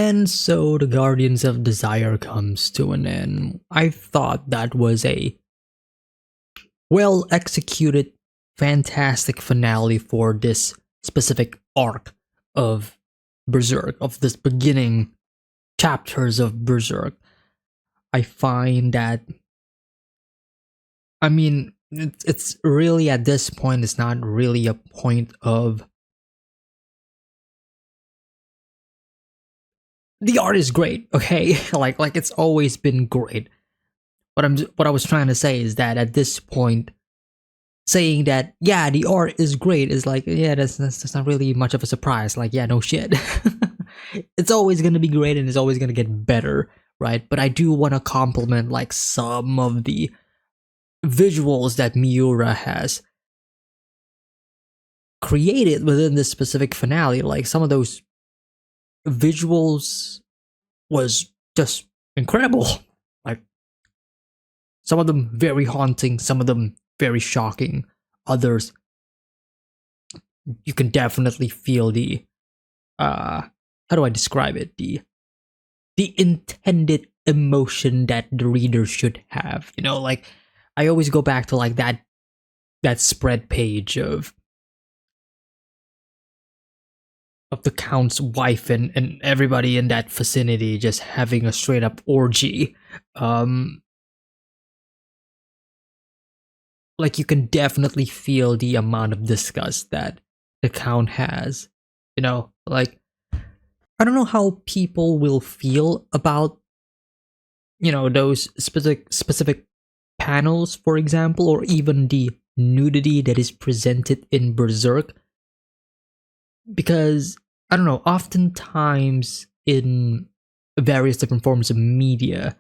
And so the Guardians of Desire comes to an end. I thought that was a well executed, fantastic finale for this specific arc of Berserk, of this beginning chapters of Berserk. I find that, I mean, it's really at this point, it's not really a point of the art is great, okay? like it's always been great. What I was trying to say is that at this point, saying that yeah, the art is great is like, yeah, that's not really much of a surprise. Like, yeah, no shit. It's always gonna be great and it's always gonna get better, right? But I do want to compliment like some of the visuals that Miura has created within this specific finale. Like some of those visuals was just incredible. Like some of them very haunting, some of them very shocking, others you can definitely feel the how do I describe it, the intended emotion that the reader should have, you know. Like I always go back to like that spread page of the Count's wife and everybody in that vicinity just having a straight up orgy. Like you can definitely feel the amount of disgust that the Count has. You know, like I don't know how people will feel about, you know, those specific panels, for example, or even the nudity that is presented in Berserk. Because I don't know, oftentimes in various different forms of media,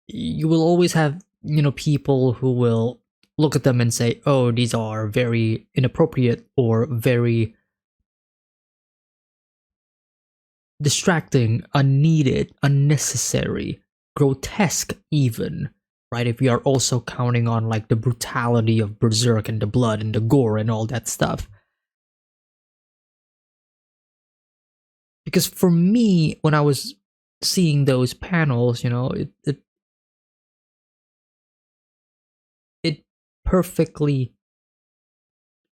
you will always have, you know, people who will look at them and say, oh, these are very inappropriate or very distracting, unneeded, unnecessary, grotesque even, right? If we are also counting on like the brutality of Berserk and the blood and the gore and all that stuff. Because for me, when I was seeing those panels, you know, it perfectly,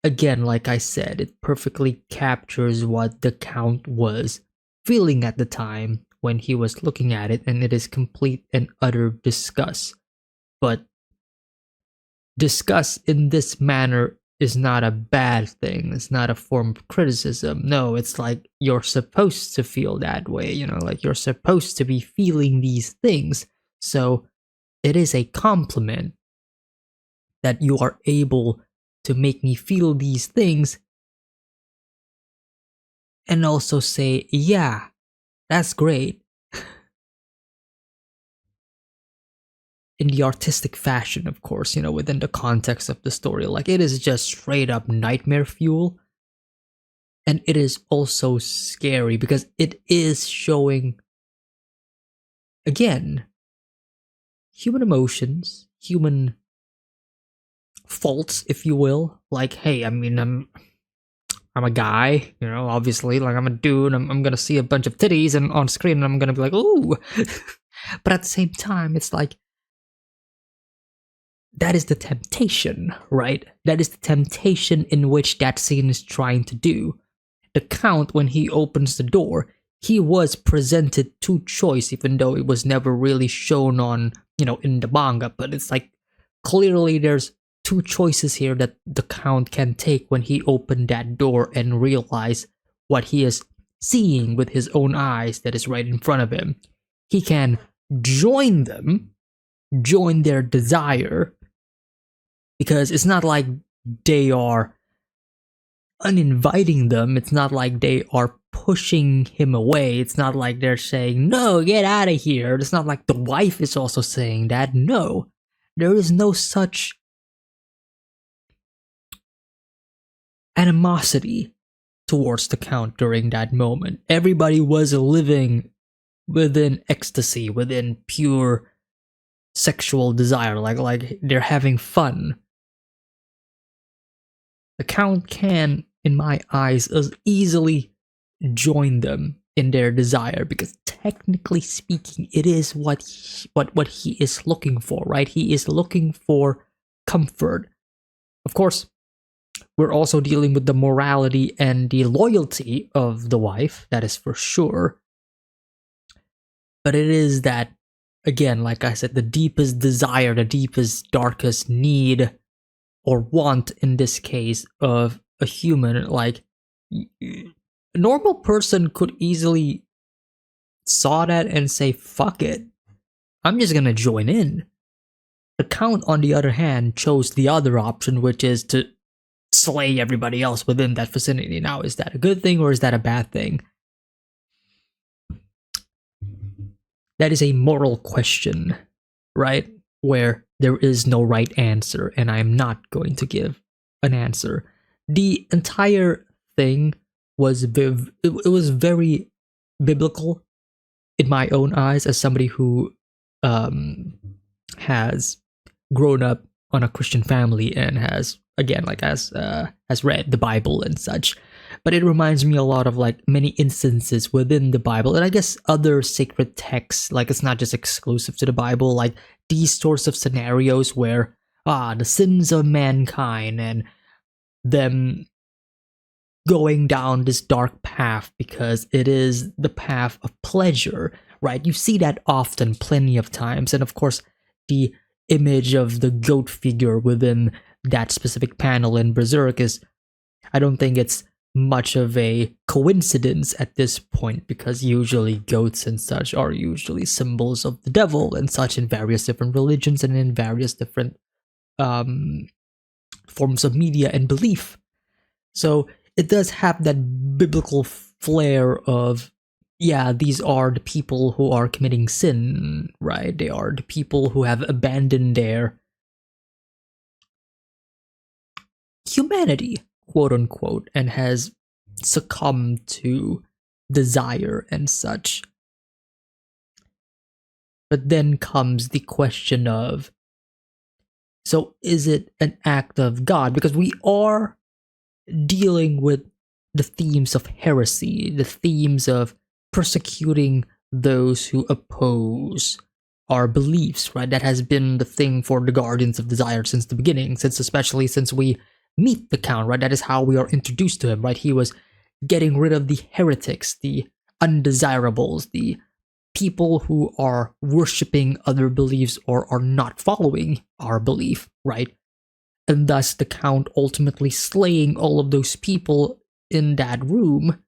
again, like I said, it perfectly captures what the Count was feeling at the time when he was looking at it, and it is complete and utter disgust. But disgust in this manner is not a bad thing. It's not a form of criticism. No, it's like you're supposed to feel that way, you know, like you're supposed to be feeling these things. So it is a compliment that you are able to make me feel these things and also say, yeah, that's great. In the artistic fashion, of course, you know, within the context of the story. Like, it is just straight up nightmare fuel. And it is also scary because it is showing, again, human emotions, human faults, if you will. Like, hey, I mean, I'm a guy, you know, obviously, like I'm a dude, I'm gonna see a bunch of titties and on screen and I'm gonna be like, ooh. But at the same time, it's like, that is the temptation, right? That is the temptation in which that scene is trying to do. The Count, when he opens the door, he was presented to choice, even though it was never really shown on, you know, in the manga. But it's like, clearly there's two choices here that the Count can take when he opened that door and realize what he is seeing with his own eyes that is right in front of him. He can join them, join their desire, because it's not like they are uninviting them. It's not like they are pushing him away. It's not like they're saying, no, get out of here. It's not like the wife is also saying that. No, there is no such animosity towards the Count during that moment. Everybody was living within ecstasy, within pure sexual desire, like they're having fun. The Count can, in my eyes, as easily join them in their desire, because technically speaking, it is what he is looking for, right? He is looking for comfort. Of course, we're also dealing with the morality and the loyalty of the wife, that is for sure. But it is that, again, like I said, the deepest desire, the deepest, darkest need or want in this case of a human. Like, a normal person could easily saw that and say, fuck it, I'm just gonna join in. The Count, on the other hand, chose the other option, which is to slay everybody else within that vicinity. Now, is that a good thing or is that a bad thing? That is a moral question, right? Where there is no right answer, and I'm not going to give an answer. The entire thing was it was very biblical in my own eyes, as somebody who has grown up on a Christian family and has, again, like has read the Bible and such. But it reminds me a lot of like many instances within the Bible, and I guess other sacred texts. Like, it's not just exclusive to the Bible. Like, these sorts of scenarios where the sins of mankind and them going down this dark path because it is the path of pleasure, right? You see that often, plenty of times. And of course, the image of the goat figure within that specific panel in Berserk is, I don't think it's much of a coincidence at this point, because usually goats and such are usually symbols of the devil and such in various different religions and in various different forms of media and belief. So it does have that biblical flair of, yeah, these are the people who are committing sin, right? They are the people who have abandoned their humanity, quote unquote, and has succumbed to desire and such. But then comes the question of, so is it an act of God? Because we are dealing with the themes of heresy, the themes of persecuting those who oppose our beliefs, right? That has been the thing for the Guardians of Desire since the beginning, especially since we meet the Count, right? That is how we are introduced to him, right? He was getting rid of the heretics, the undesirables, the people who are worshipping other beliefs or are not following our belief, right? And thus the Count ultimately slaying all of those people in that room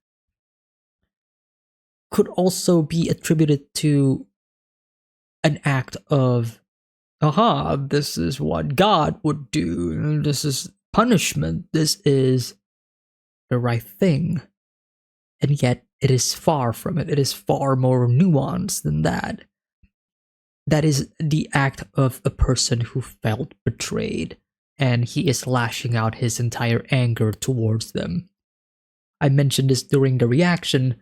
could also be attributed to an act of, this is what God would do, this is punishment, this is the right thing. And yet it is far from it. It is far more nuanced than that. That is the act of a person who felt betrayed, and he is lashing out his entire anger towards them. I mentioned this during the reaction,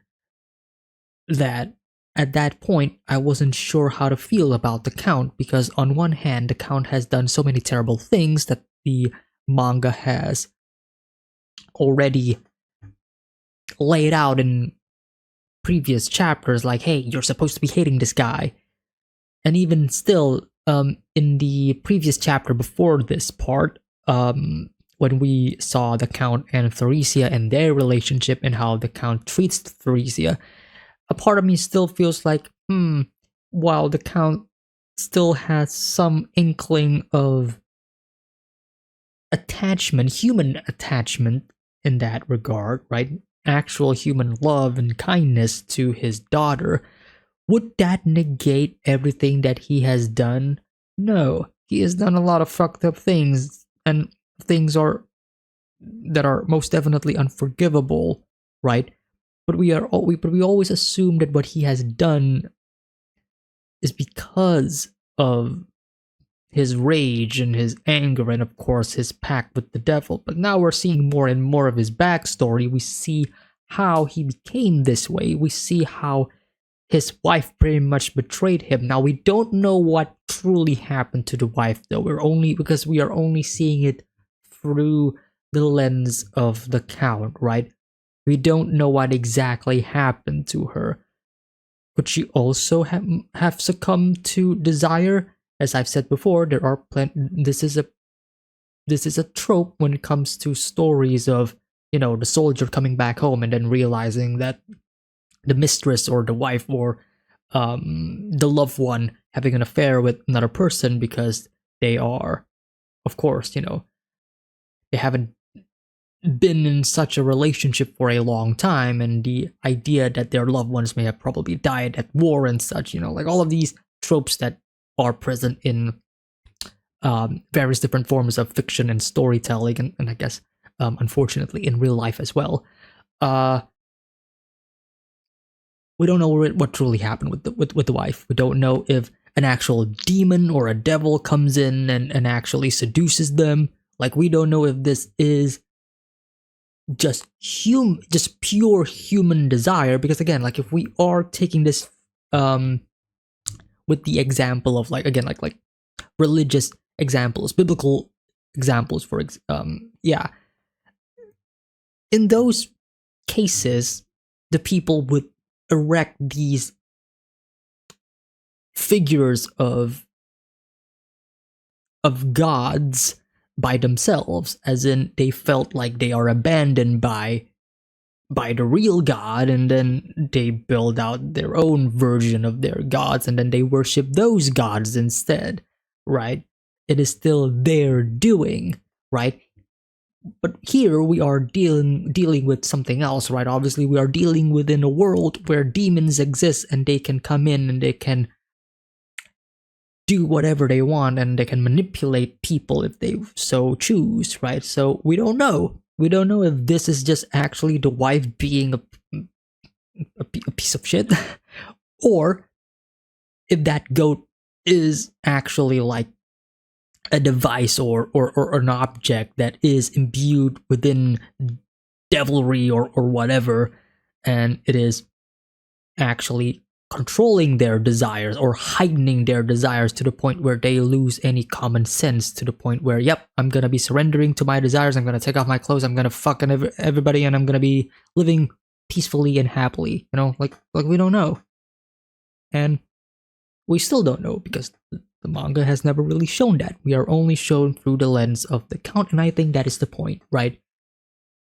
that at that point I wasn't sure how to feel about the Count, because on one hand the Count has done so many terrible things that the manga has already laid out in previous chapters, like, hey, you're supposed to be hating this guy. And even still, in the previous chapter before this part, when we saw the Count and Theresia and their relationship and how the Count treats Theresia, a part of me still feels like, while the Count still has some inkling of attachment, human attachment in that regard, right? Actual human love and kindness to his daughter, would that negate everything that he has done? No, he has done a lot of fucked up things, and things that are most definitely unforgivable, right? But we always assume that what he has done is because of his rage and his anger and of course his pact with the devil. But now we're seeing more and more of his backstory. We see how he became this way. We see how his wife pretty much betrayed him. Now we don't know what truly happened to the wife, though. Because we are only seeing it through the lens of the Count, right? We don't know what exactly happened to her. Could she also have succumbed to desire? As I've said before, there are this is a trope when it comes to stories of, you know, the soldier coming back home and then realizing that the mistress or the wife or the loved one having an affair with another person because they are, of course, you know, they haven't been in such a relationship for a long time, and the idea that their loved ones may have probably died at war and such, you know, like all of these tropes that are present in various different forms of fiction and storytelling, and I guess, unfortunately, in real life as well. Uh, we don't know what truly happened with the wife. We don't know if an actual demon or a devil comes in and actually seduces them. Like, we don't know if this is just pure human desire, because again, like, if we are taking this um with the example of, like, again, like religious examples, biblical examples, yeah, in those cases, the people would erect these figures of gods by themselves, as in they felt like they are abandoned by the real god, and then they build out their own version of their gods, and then they worship those gods instead, right? It is still their doing, right? But here we are dealing with something else, right? Obviously, we are dealing within a world where demons exist, and they can come in and they can do whatever they want, and they can manipulate people if they so choose, right? So we don't know. We don't know if this is just actually the wife being a piece of shit, or if that goat is actually like a device or an object that is imbued within devilry or whatever, and it is actually controlling their desires or heightening their desires to the point where they lose any common sense, to the point where, yep, I'm gonna be surrendering to my desires, I'm gonna take off my clothes, I'm gonna fuck everybody, and I'm gonna be living peacefully and happily, you know, like we don't know. And we still don't know, because the manga has never really shown that. We are only shown through the lens of the count, and I think that is the point, right?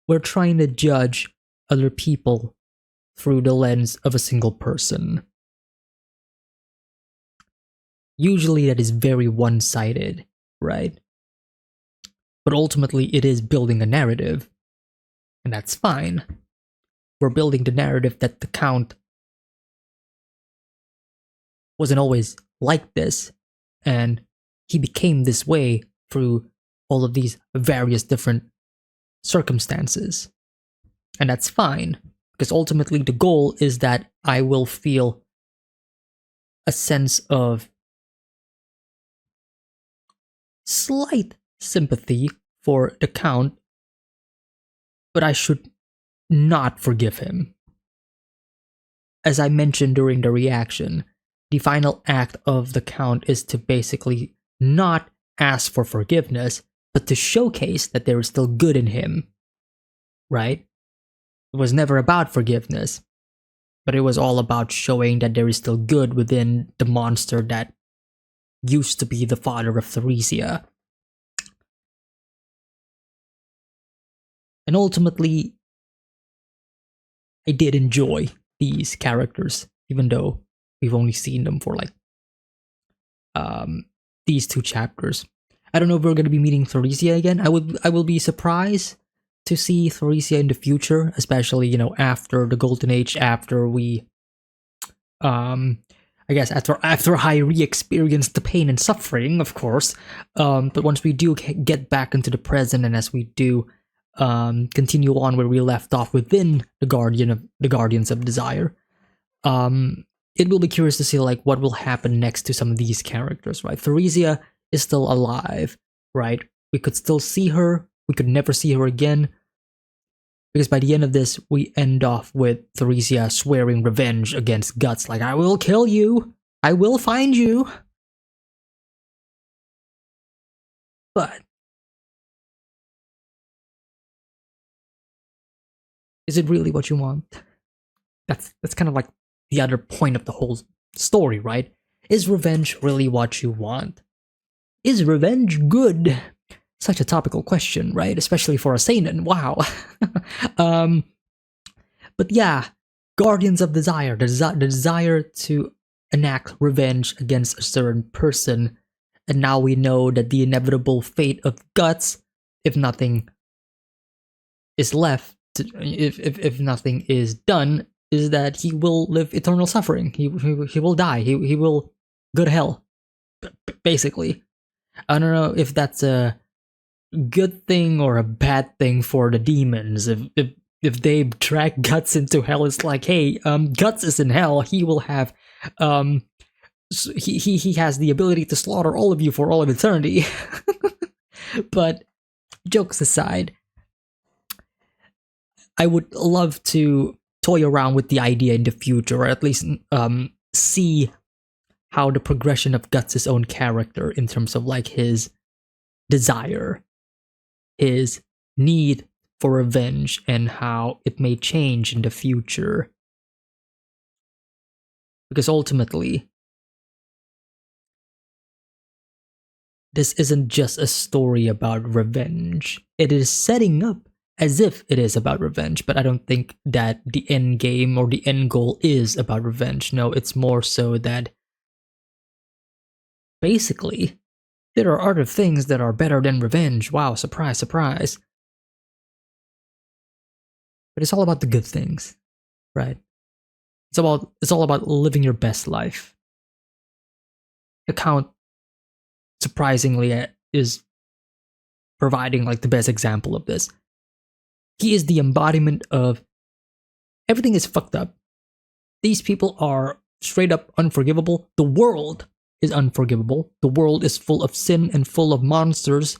We're trying to judge other people through the lens of a single person. Usually that is very one-sided, right? But ultimately it is building a narrative, and that's fine. We're building the narrative that the count wasn't always like this, and he became this way through all of these various different circumstances. And that's fine, because ultimately the goal is that I will feel a sense of slight sympathy for the count, but I should not forgive him. As I mentioned during the reaction, the final act of the count is to basically not ask for forgiveness, but to showcase that there is still good in him, right? It was never about forgiveness, but it was all about showing that there is still good within the monster that used to be the father of Theresia. And ultimately, I did enjoy these characters, even though we've only seen them for like these two chapters. I don't know if we're gonna be meeting Theresia again. I will be surprised to see Theresia in the future, especially, you know, after the Golden Age, after we I guess after I re-experience the pain and suffering, of course. But once we do get back into the present, and as we do continue on where we left off within the Guardians of Desire, it will be curious to see like what will happen next to some of these characters, right? Theresia is still alive, right? We could still see her. We could never see her again, because by the end of this, we end off with Theresia swearing revenge against Guts, like, I will kill you! I will find you! But Is it really what you want? That's kind of like the other point of the whole story, right? Is revenge really what you want? Is revenge good? Such a topical question, right? Especially for a seinen. Wow. um, but yeah, Guardians of Desire, the desire to enact revenge against a certain person, and now we know that the inevitable fate of Guts, if nothing is left, if nothing is done, is that he will live eternal suffering. He will die. He will go to hell, basically. I don't know if that's a good thing or a bad thing for the demons. If they drag Guts into hell, it's like, hey, Guts is in hell. He will have, he has the ability to slaughter all of you for all of eternity. But jokes aside, I would love to toy around with the idea in the future, or at least see how the progression of Guts' own character in terms of like his desire, his need for revenge, and how it may change in the future. Because ultimately, this isn't just a story about revenge. It is setting up as if it is about revenge, but I don't think that the end game or the end goal is about revenge. No, it's more so that basically there are other things that are better than revenge. Wow, surprise, surprise. But it's all about the good things, right? It's all about living your best life. The Count, surprisingly, is providing like the best example of this. He is the embodiment of everything is fucked up. These people are straight up unforgivable. The world is unforgivable. The world is full of sin and full of monsters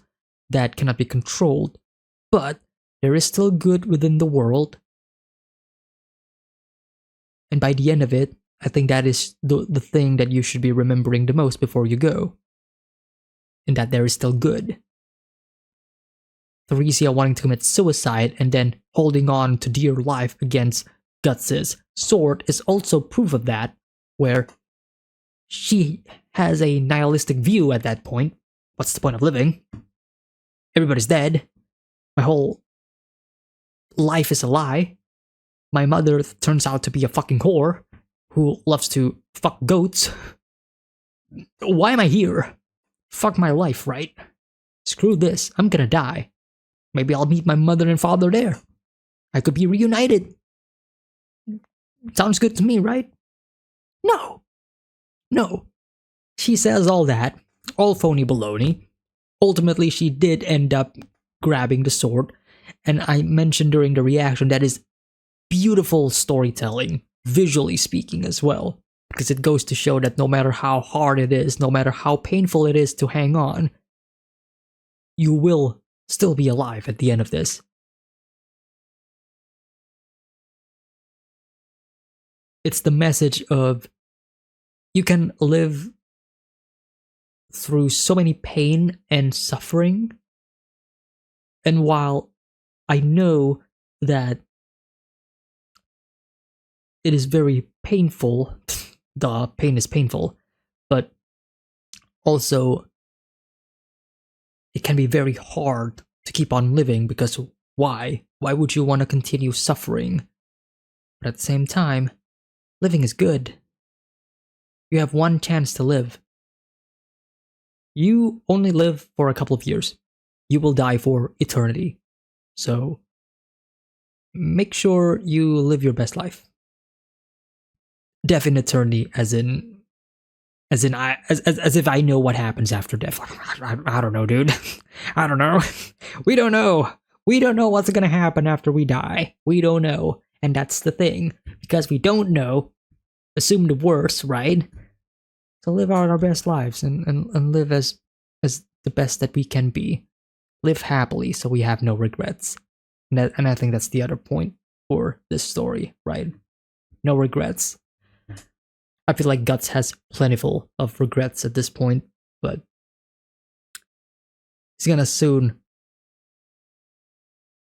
that cannot be controlled. But there is still good within the world. And by the end of it, I think that is the thing that you should be remembering the most before you go. And that there is still good. Theresia wanting to commit suicide and then holding on to dear life against Guts' sword is also proof of that, where she has a nihilistic view at that point. What's the point of living? Everybody's dead. My whole life is a lie. My mother turns out to be a fucking whore who loves to fuck goats. Why am I here? Fuck my life, right? Screw this, I'm gonna die. Maybe I'll meet my mother and father there. I could be reunited. Sounds good to me, right? No. No. She says all that, all phony baloney. Ultimately, she did end up grabbing the sword, and I mentioned during the reaction that is beautiful storytelling, visually speaking as well, because it goes to show that no matter how hard it is, no matter how painful it is to hang on, you will still be alive at the end of this. It's the message of you can live through so many pain and suffering, and while I know that it is very painful, the pain is painful, but also it can be very hard to keep on living, because why? Why would you want to continue suffering? But at the same time, living is good. You have one chance to live. You only live for a couple of years. You will die for eternity. So make sure you live your best life. Death in eternity, as if I know what happens after death. I don't know, dude. I don't know. We don't know. We don't know what's gonna happen after we die. We don't know. And that's the thing. Because we don't know, assume the worst, right? So live out our best lives and live as the best that we can be. Live happily so we have no regrets. And I think that's the other point for this story, right? No regrets. I feel like Guts has plentiful of regrets at this point, but he's gonna soon.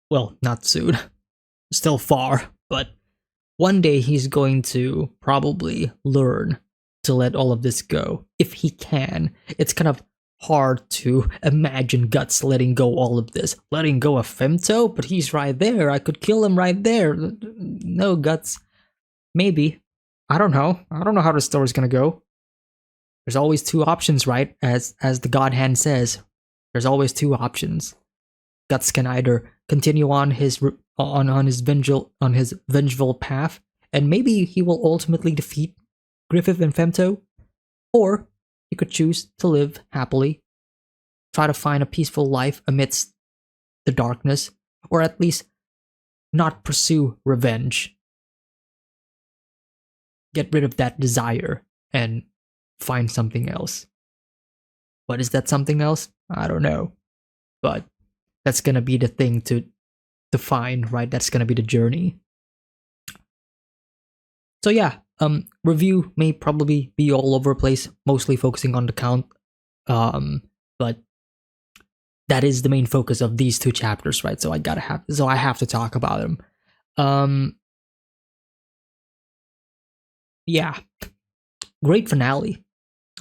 Well, not soon. still far, but one day he's going to probably learn to let all of this go if he can. It's kind of hard to imagine Guts letting go all of this, letting go of Femto, but he's right there. I could kill him right there. No, Guts. Maybe. I don't know. I don't know how the story's gonna go. There's always two options, right? As the God Hand says, there's always two options. Guts can either continue on his vengeful path, and maybe he will ultimately defeat Griffith and Femto, or he could choose to live happily, try to find a peaceful life amidst the darkness, or at least not pursue revenge. Get rid of that desire and find something else. What is that something else? I don't know. But that's gonna be the thing to find, right? That's gonna be the journey. So yeah, review may probably be all over the place, mostly focusing on the count. But that is the main focus of these two chapters, right? So I have to talk about them. Yeah. Great finale.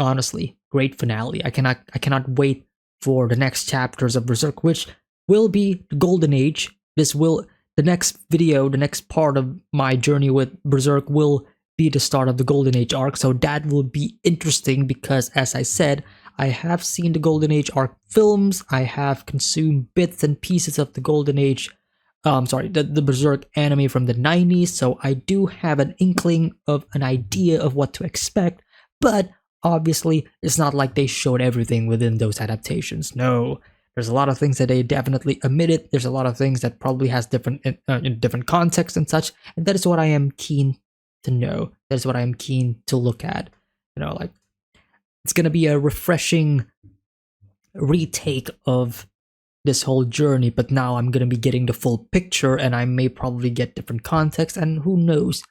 Honestly, great finale. I cannot wait for the next chapters of Berserk, which will be the Golden Age. The next video, the next part of my journey with Berserk will be the start of the Golden Age arc, so that will be interesting because, as I said, I have seen the Golden Age arc films, I have consumed bits and pieces of the Golden Age, the Berserk anime from the 90s, so I do have an inkling of an idea of what to expect, but obviously, it's not like they showed everything within those adaptations. No, there's a lot of things that they definitely omitted. There's a lot of things that probably has different contexts and such, and that is what I am keen to know. That is what I am keen to look at. Like, it's gonna be a refreshing retake of this whole journey, but now I'm gonna be getting the full picture, and I may probably get different context, and who knows?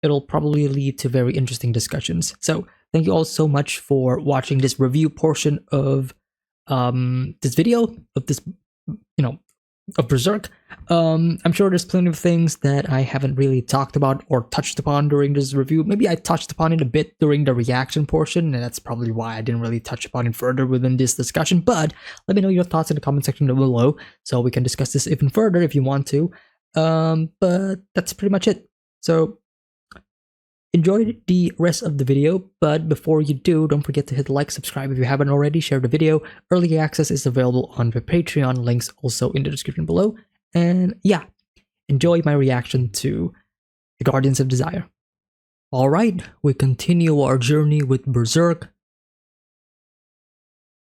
It'll probably lead to very interesting discussions. So thank you all so much for watching this review portion of this video, of this, of Berserk. I'm sure there's plenty of things that I haven't really talked about or touched upon during this review. Maybe I touched upon it a bit during the reaction portion, and that's probably why I didn't really touch upon it further within this discussion. But let me know your thoughts in the comment section below, so we can discuss this even further if you want to. But that's pretty much it. So enjoy the rest of the video, but before you do, don't forget to hit like, subscribe if you haven't already, share the video. Early access is available on the Patreon, links also in the description below. And yeah, enjoy my reaction to the Guardians of Desire. Alright, we continue our journey with Berserk.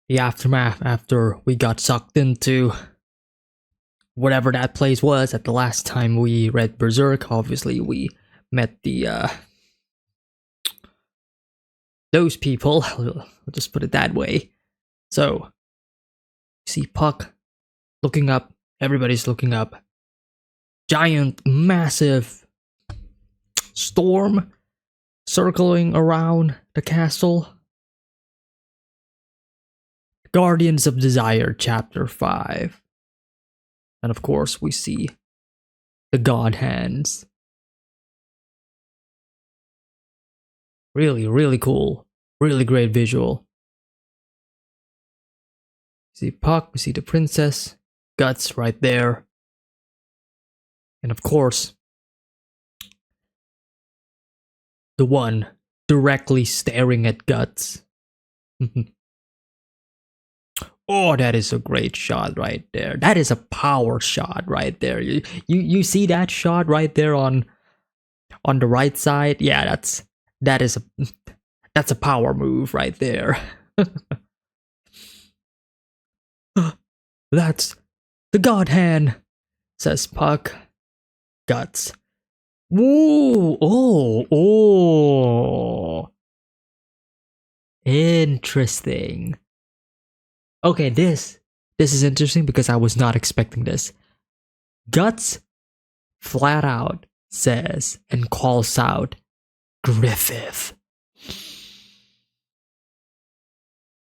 The aftermath after we got sucked into whatever that place was at the last time we read Berserk. Obviously, we met those people, I'll just put it that way. So, you see Puck looking up, everybody's looking up. Giant, massive storm circling around the castle. Guardians of Desire, Chapter 5. And of course, we see the God Hands. Really, really cool. Really great visual. We see Puck, we see the princess, Guts right there. And of course, the one directly staring at Guts. Oh, that is a great shot right there. That is a power shot right there. You see that shot right there on the right side? Yeah, that's a power move right there. That's the God Hand, says Puck. Guts. Woo! Oh. Interesting. Okay, this is interesting because I was not expecting this. Guts flat out says and calls out Griffith.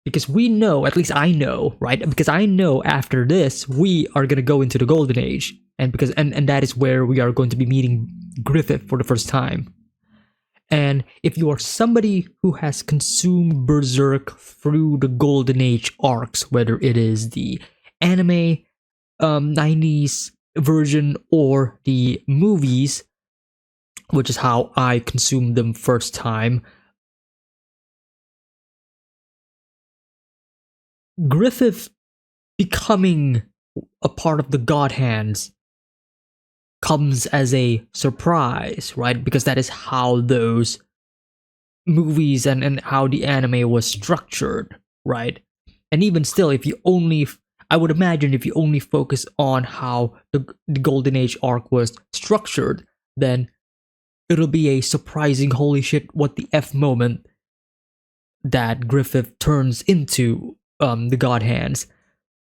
Because we know, at least I know, right? Because I know after this, we are gonna go into the Golden Age. and that is where we are going to be meeting Griffith for the first time. And if you are somebody who has consumed Berserk through the Golden Age arcs, whether it is the anime 90s version or the movies, which is how I consumed them first time, Griffith becoming a part of the God Hands comes as a surprise, right? Because that is how those movies and how the anime was structured, right? And even still, if you only, I would imagine if you only focus on how the Golden Age arc was structured, then it'll be a surprising holy shit what the F moment that Griffith turns into the God Hands.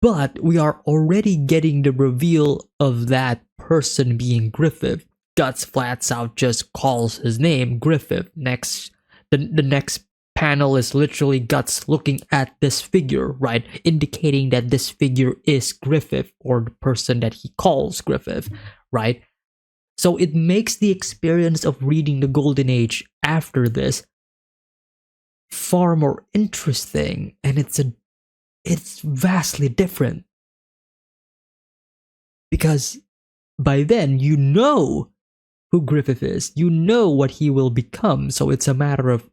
But we are already getting the reveal of that person being Griffith. Guts flats out just calls his name Griffith. The next panel is literally Guts looking at this figure, right? Indicating that this figure is Griffith, or the person that he calls Griffith, right? So it makes the experience of reading the Golden Age after this far more interesting, and it's vastly different. Because by then, you know who Griffith is. You know what he will become. So it's a matter of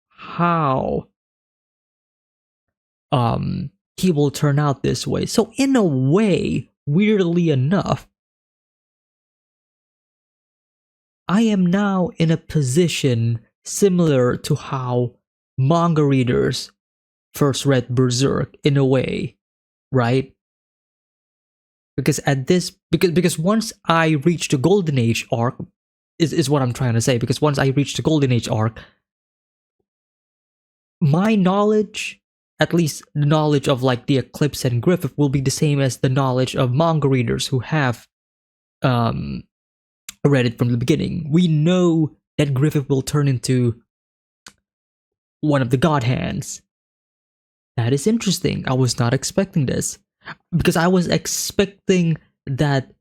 how he will turn out this way. So in a way, weirdly enough, I am now in a position similar to how manga readers first read Berserk, in a way, right? Because once I reach the Golden Age arc, is what I'm trying to say. Because once I reach the Golden Age arc, my knowledge, at least the knowledge of like the Eclipse and Griffith, will be the same as the knowledge of manga readers who have read it from the beginning. We know that Griffith will turn into one of the God Hands. That is interesting. I was not expecting this. Because I was expecting that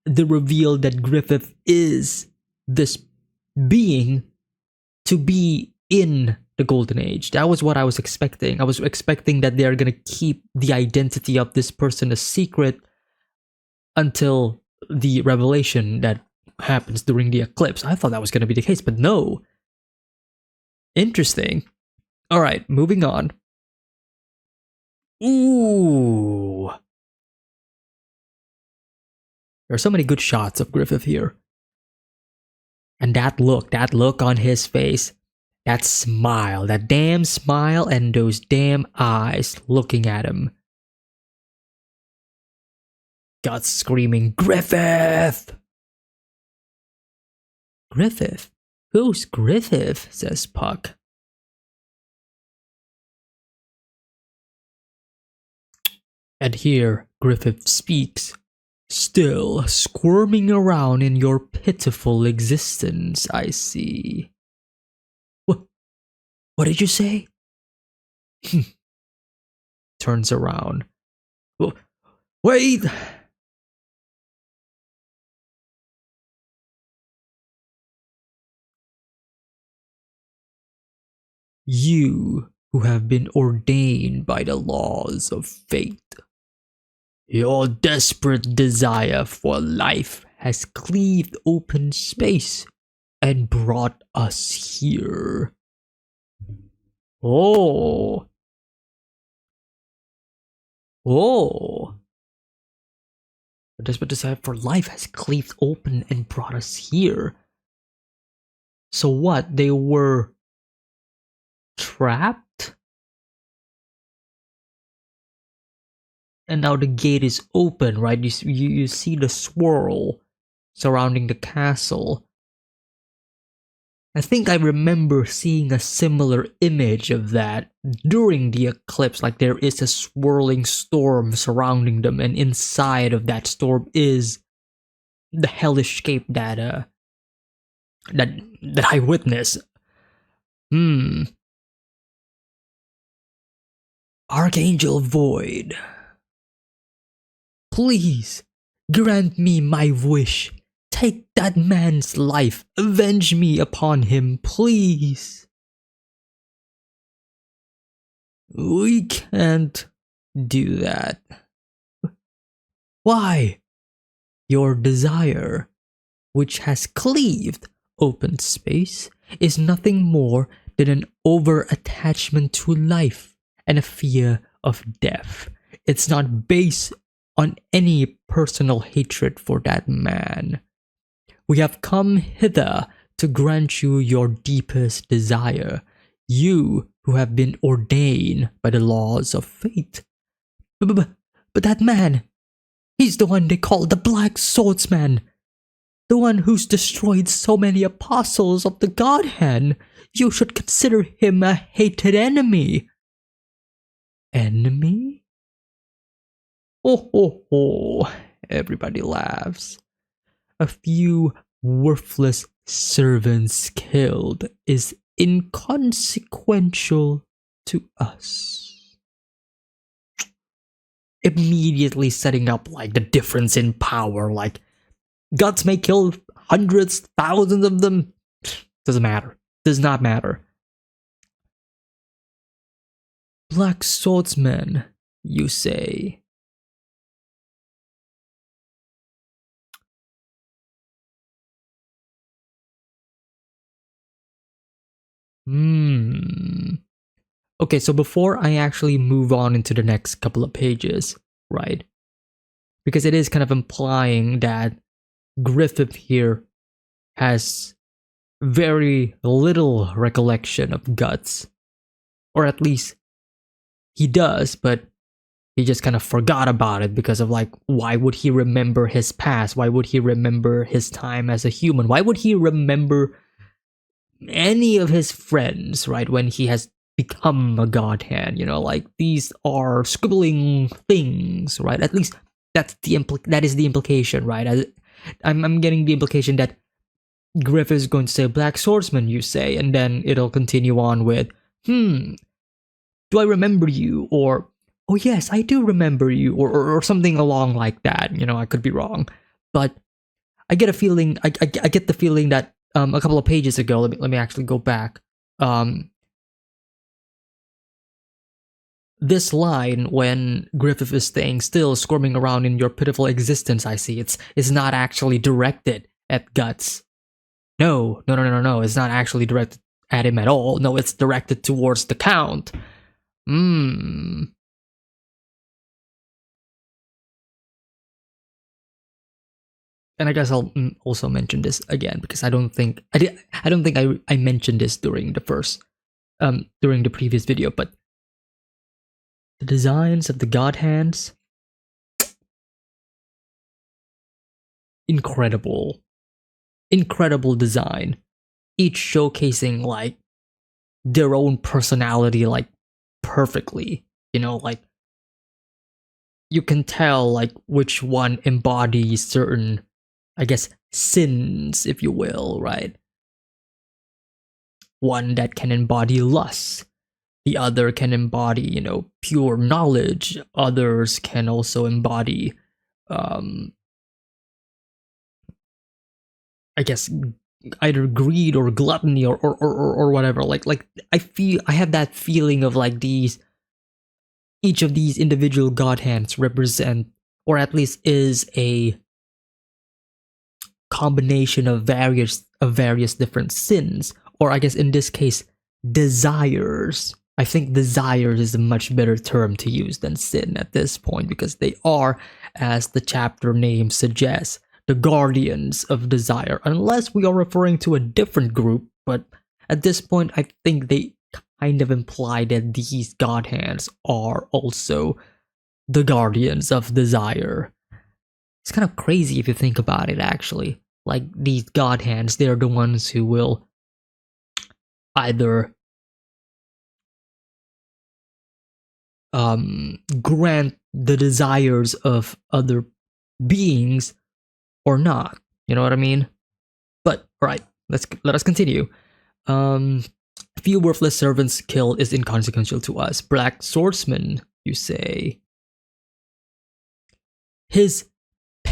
the reveal that Griffith is this being to be in the Golden Age. That was what I was expecting. I was expecting that they're gonna keep the identity of this person a secret until the revelation that happens during the eclipse. I thought that was gonna be the case, but no. Interesting. Alright, moving on. Ooh. There are so many good shots of Griffith here. And that look on his face, that smile, that damn smile, and those damn eyes looking at him. Guts screaming, Griffith! Griffith? Who's Griffith? Says Puck. And here Griffith speaks. Still squirming around in your pitiful existence, I see. What did you say? Turns around. Wait! You who have been ordained by the laws of fate. Your desperate desire for life has cleaved open space and brought us here. Oh. The desperate desire for life has cleaved open and brought us here. So what? They were trapped? And now the gate is open, right? You see the swirl surrounding the castle. I think I remember seeing a similar image of that during the eclipse. Like there is a swirling storm surrounding them, and inside of that storm is the hellish scape that I witnessed. Archangel Void. Please, Grant me my wish. Take that man's life. Avenge me upon him, please. We can't do that. Why? Your desire, which has cleaved open space, is nothing more than an over-attachment to life and a fear of death. It's not based on any personal hatred for that man. We have come hither to grant you your deepest desire, you who have been ordained by the laws of fate. But that man, he's the one they call the Black Swordsman. The one who's destroyed so many apostles of the Godhead. You should consider him a hated enemy. Enemy? Oh ho ho, everybody laughs. A few worthless servants killed is inconsequential to us. Immediately setting up like the difference in power, like gods may kill hundreds, thousands of them. Doesn't matter. Does not matter. Black Swordsman, you say? Okay, so before I actually move on into the next couple of pages, right? Because it is kind of implying that Griffith here has very little recollection of guts. Or at least he does, but he just kind of forgot about it because of like, why would he remember his past? Why would he remember his time as a human? Why would he remember any of his friends, right, when he has become a godhand? You know, like these are scribbling things, right? At least that is the implication, right? I'm getting the implication that Griff is going to say Black Swordsman, you say, and then it'll continue on with, do I remember you? Or, oh yes, I do remember you, or something along like that. You know, I could be wrong, but I get a feeling. I get the feeling that a couple of pages ago. Let me actually go back. This line, when Griffith is staying still, squirming around in your pitiful existence, I see it's not actually directed at Guts. No. It's not actually directed at him at all. No, it's directed towards the Count. And I guess I'll also mention this again because I don't think I mentioned this during the previous video, but the designs of the god hands, incredible design, each showcasing like their own personality like perfectly, you know, like you can tell like which one embodies certain, I guess, sins, if you will, right? One that can embody lust, the other can embody, you know, pure knowledge, others can also embody I guess either greed or gluttony or whatever. Like I have that feeling of like each of these individual god hands represent, or at least is a combination of various different sins, or I guess in this case desires. I think desires is a much better term to use than sin at this point, because they are, as the chapter name suggests, the guardians of desire, unless we are referring to a different group. But at this point, I think they kind of imply that these god hands are also the guardians of desire. It's kind of crazy if you think about it, actually. Like, these god hands, they're the ones who will either grant the desires of other beings or not. You know what I mean? But alright, let us continue. A few worthless servants killed is inconsequential to us. Black Swordsman, you say. His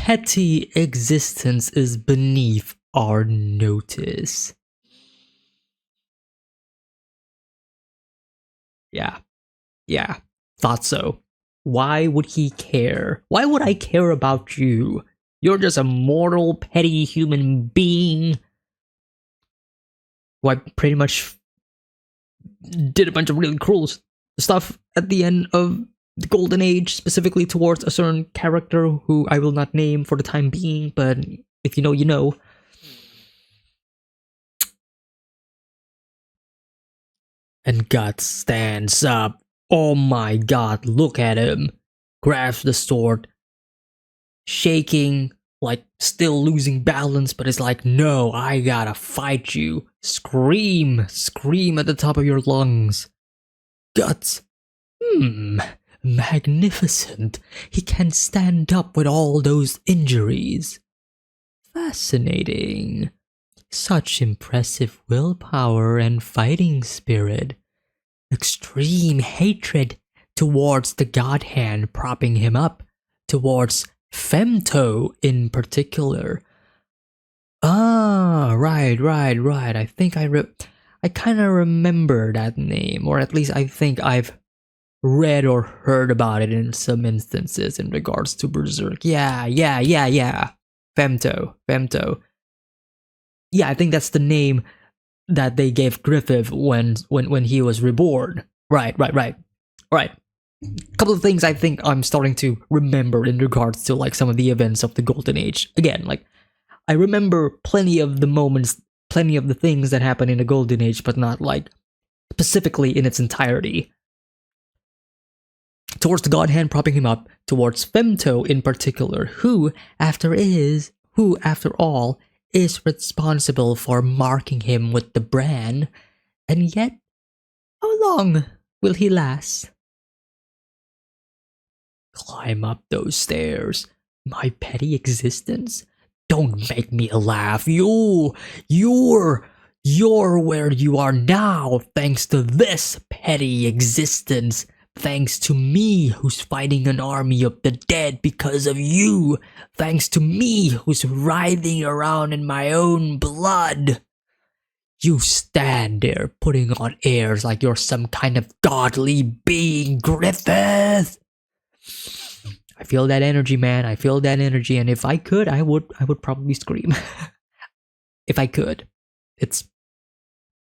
petty existence is beneath our notice. Yeah, thought so. Why would he care? Why would I care about you? You're just a mortal, petty human being who I pretty much did a bunch of really cruel stuff at the end of the Golden Age, specifically towards a certain character who I will not name for the time being, but if you know, you know. And Guts stands up. Oh my god, look at him. Grabs the sword, shaking, like still losing balance, but it's like, no, I gotta fight you. Scream, scream at the top of your lungs. Guts. Magnificent. He can stand up with all those injuries. Fascinating. Such impressive willpower and fighting spirit. Extreme hatred towards the God Hand propping him up, towards Femto in particular. Ah, right. I think I kind of remember that name, or at least I think I've read or heard about it in some instances in regards to Berserk. Yeah. Femto. Yeah, I think that's the name that they gave Griffith when he was reborn. Right. Couple of things I think I'm starting to remember in regards to like some of the events of the Golden Age. Again, like I remember plenty of the moments, plenty of the things that happened in the Golden Age, but not like specifically in its entirety. Towards the God Hand propping him up, towards Femto in particular, who after all is responsible for marking him with the brand, and yet, how long will he last? Climb up those stairs, my petty existence. Don't make me laugh. You're where you are now, thanks to this petty existence. Thanks to me, who's fighting an army of the dead because of you. Thanks to me, who's writhing around in my own blood. You stand there putting on airs like you're some kind of godly being, Griffith. I feel that energy, man. I feel that energy, and if I could, I would probably scream. If I could. It's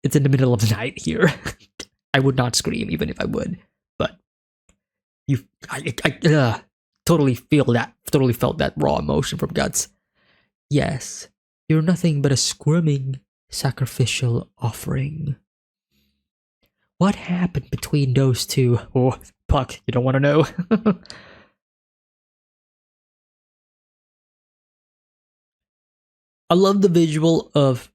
in the middle of the night here. I would not scream even if I would. But I totally felt that raw emotion from Guts. Yes, you're nothing but a squirming sacrificial offering. What happened between those two? Oh, Puck, you don't want to know. I love the visual of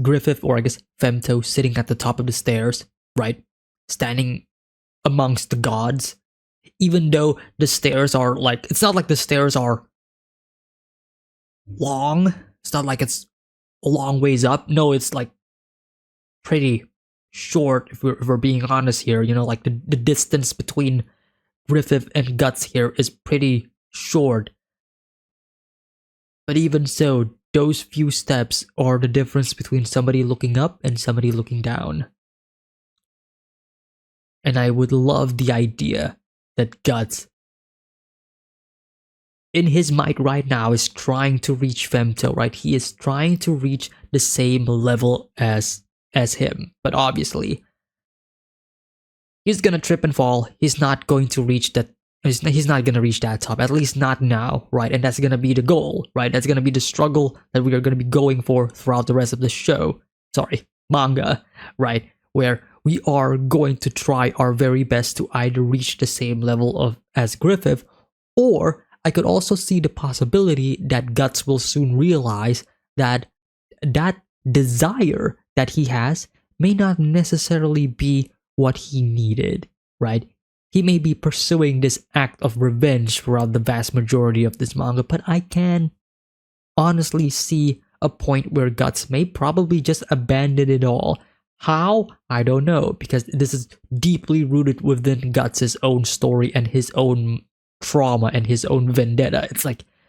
Griffith, or I guess Femto, sitting at the top of the stairs, right? Standing amongst the gods. Even though the stairs are like, it's not like the stairs are long. It's not like it's a long ways up. No, it's like pretty short, if we're being honest here. You know, like the distance between Griffith and Guts here is pretty short. But even so, those few steps are the difference between somebody looking up and somebody looking down. And I would love the idea that Guts, in his mind right now, is trying to reach Femto, right? He is trying to reach the same level as him. But obviously, he's gonna trip and fall. He's not going to reach that. He's not gonna reach that top, at least not now, right? And that's gonna be the goal, right? That's gonna be the struggle that we are gonna be going for throughout the rest of the show. Sorry, manga, right? Where we are going to try our very best to either reach the same level as Griffith, or I could also see the possibility that Guts will soon realize that that desire that he has may not necessarily be what he needed, right? He may be pursuing this act of revenge throughout the vast majority of this manga, but I can honestly see a point where Guts may probably just abandon it all. How? I don't know, because this is deeply rooted within Guts' own story and his own trauma and his own vendetta. It's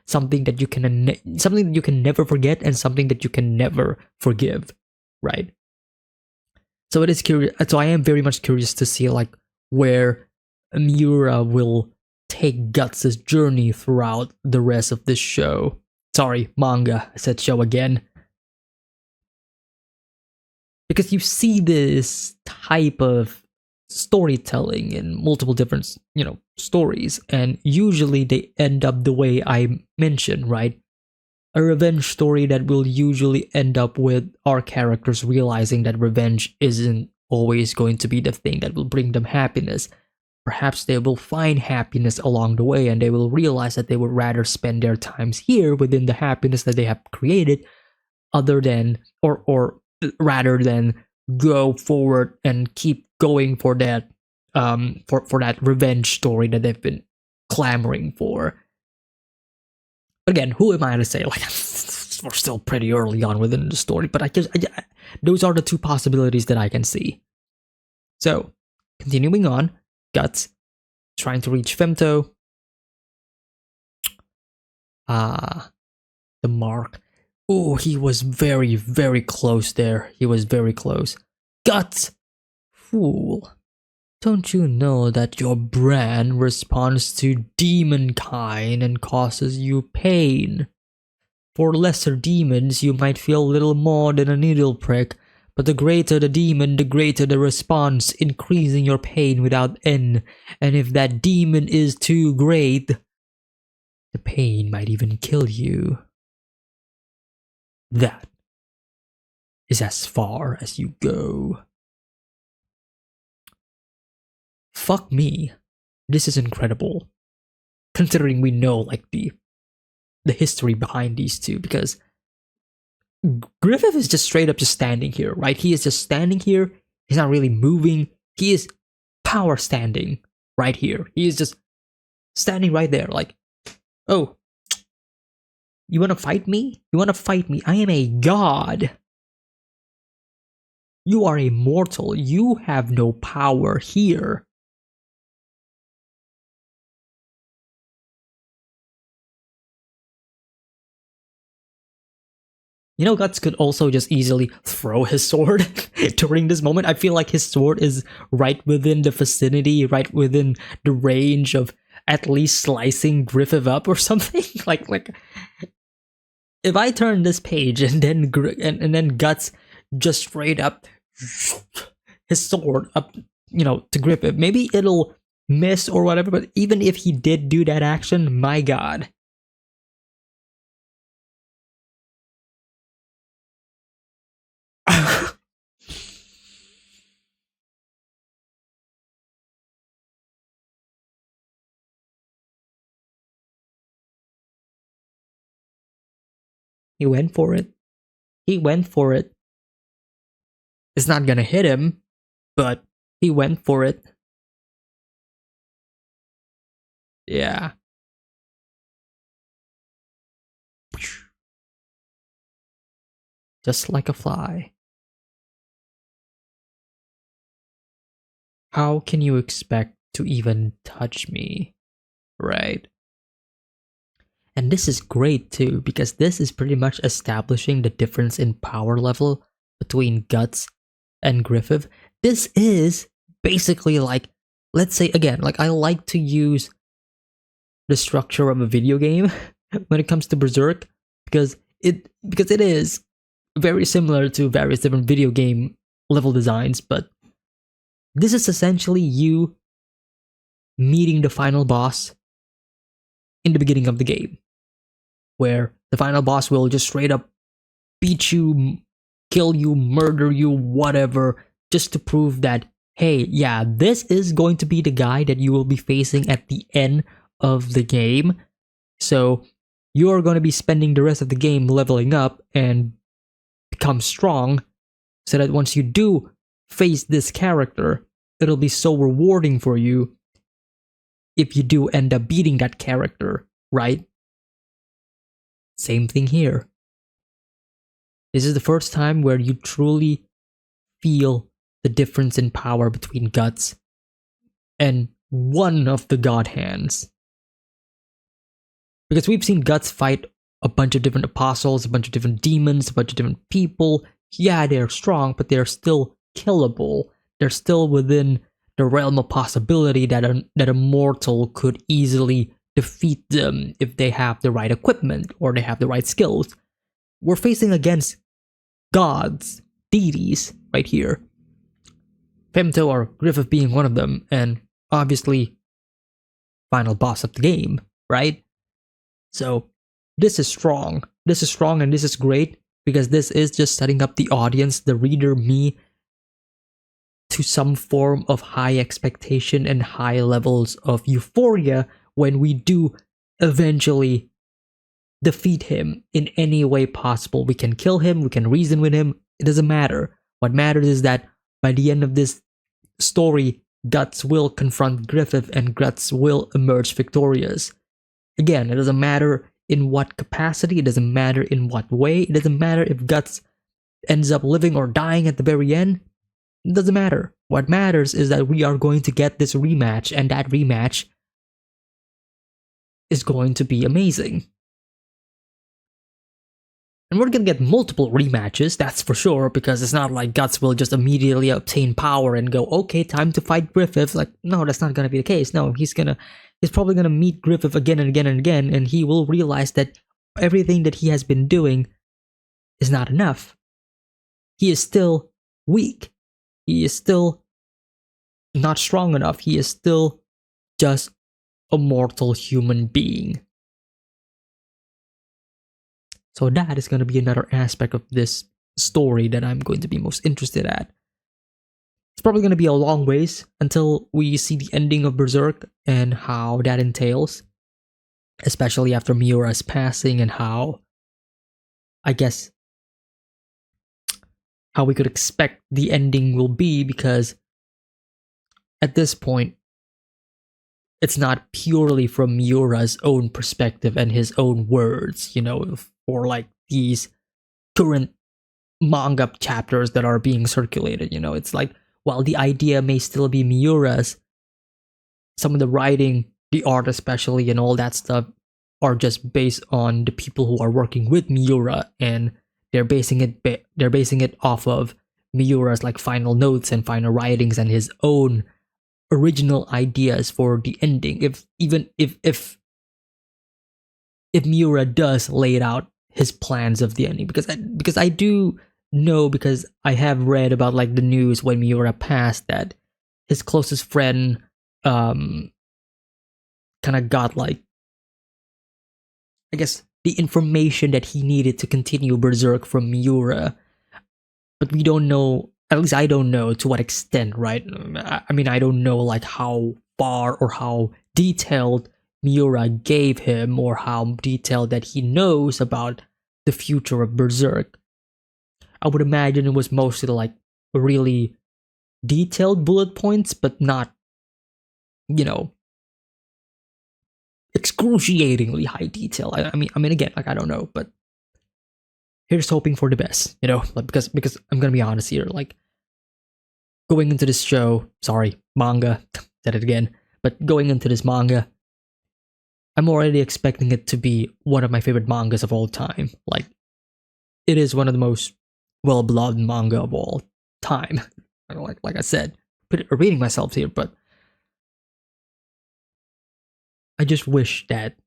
something that you can never forget, and something that you can never forgive, right? So it is curious. So I am very much curious to see like where Miura will take Guts' journey throughout the rest of this show. Sorry, manga. I said show again. Because you see this type of storytelling in multiple different, stories, and usually they end up the way I mentioned, right? A revenge story that will usually end up with our characters realizing that revenge isn't always going to be the thing that will bring them happiness. Perhaps they will find happiness along the way, and they will realize that they would rather spend their times here within the happiness that they have created, other than or rather than go forward and keep going for that for that revenge story that they've been clamoring for. Again, who am I to say? Like, we're still pretty early on within the story, but those are the two possibilities that I can see. So, continuing on, Guts trying to reach Femto. The mark. Oh, he was very, very close there. He was very close. Guts! Fool. Don't you know that your brand responds to demon kind and causes you pain? For lesser demons, you might feel little more than a needle prick, but the greater the demon, the greater the response, increasing your pain without end. And if that demon is too great, the pain might even kill you. That is as far as you go. Fuck me. This is incredible. Considering we know like the history behind these two, because Griffith is just straight up just standing here, right? He is just standing here. He's not really moving. He is power standing right here. He is just standing right there like, oh, you want to fight me? You want to fight me? I am a god. You are a mortal. You have no power here. Guts could also just easily throw his sword during this moment. I feel like his sword is right within the vicinity, right within the range of at least slicing Griffith up or something. like if I turn this page and then Guts just straight up his sword up, to Griffith, maybe it'll miss or whatever. But even if he did do that action, my god. He went for it. He went for it. It's not gonna hit him, but he went for it. Yeah. Just like a fly. How can you expect to even touch me? Right? And this is great too, because this is pretty much establishing the difference in power level between Guts and Griffith. This is basically like, let's say again, like I like to use the structure of a video game when it comes to Berserk, because it is very similar to various different video game level designs, but this is essentially you meeting the final boss in the beginning of the game, where the final boss will just straight up beat you, kill you, murder you, whatever, just to prove that, hey, yeah, this is going to be the guy that you will be facing at the end of the game. So you are going to be spending the rest of the game leveling up and become strong, so that once you do face this character, it'll be so rewarding for you if you do end up beating that character, right? Same thing here. This is the first time where you truly feel the difference in power between Guts and one of the God Hands. Because we've seen Guts fight a bunch of different apostles, a bunch of different demons, a bunch of different people. Yeah, they're strong, but they're still killable. They're still within the realm of possibility that a mortal could easily defeat them if they have the right equipment or they have the right skills. We're facing against gods, deities, right here. Femto or Griffith being one of them, and obviously final boss of the game, right? So this is strong. This is strong and this is great because this is just setting up the audience, the reader, me, to some form of high expectation and high levels of euphoria when we do eventually defeat him in any way possible. We can kill him, we can reason with him, it doesn't matter. What matters is that by the end of this story, Guts will confront Griffith and Guts will emerge victorious. Again, it doesn't matter in what capacity, it doesn't matter in what way, it doesn't matter if Guts ends up living or dying at the very end. It doesn't matter. What matters is that we are going to get this rematch, and that rematch is going to be amazing. And we're gonna get multiple rematches, that's for sure, because it's not like Guts will just immediately obtain power and go, okay, time to fight Griffith. Like, no, that's not gonna be the case. No, he's probably gonna meet Griffith again and again and again, and he will realize that everything that he has been doing is not enough. He is still weak. He is still not strong enough. He is still just a mortal human being. So that is going to be another aspect of this story that I'm going to be most interested at. It's probably going to be a long ways until we see the ending of Berserk and how that entails. Especially after Miura's passing and how, I guess, how we could expect the ending will be, because at this point, it's not purely from Miura's own perspective and his own words, you know, for like these current manga chapters that are being circulated, you know. It's like, while the idea may still be Miura's, some of the writing, the art especially, and all that stuff are just based on the people who are working with Miura, and they're basing it off of Miura's like final notes and final writings and his own original ideas for the ending. If Miura does lay out his plans of the ending, because I do know, because I have read about like the news when Miura passed, that his closest friend kind of got like, I guess, the information that he needed to continue Berserk from Miura, but we don't know, at least I don't know to what extent, right? I mean, I don't know like how far or how detailed Miura gave him, or how detailed that he knows about the future of Berserk. I would imagine it was mostly like really detailed bullet points, but not, you know, excruciatingly high detail. I mean, again, like, I don't know, but here's hoping for the best, you know, like, because I'm gonna be honest here, like, going into this show, sorry, manga, said it again, but going into this manga, I'm already expecting it to be one of my favorite mangas of all time. Like, it is one of the most well-beloved manga of all time. Like I said, reading myself here, but I just wish that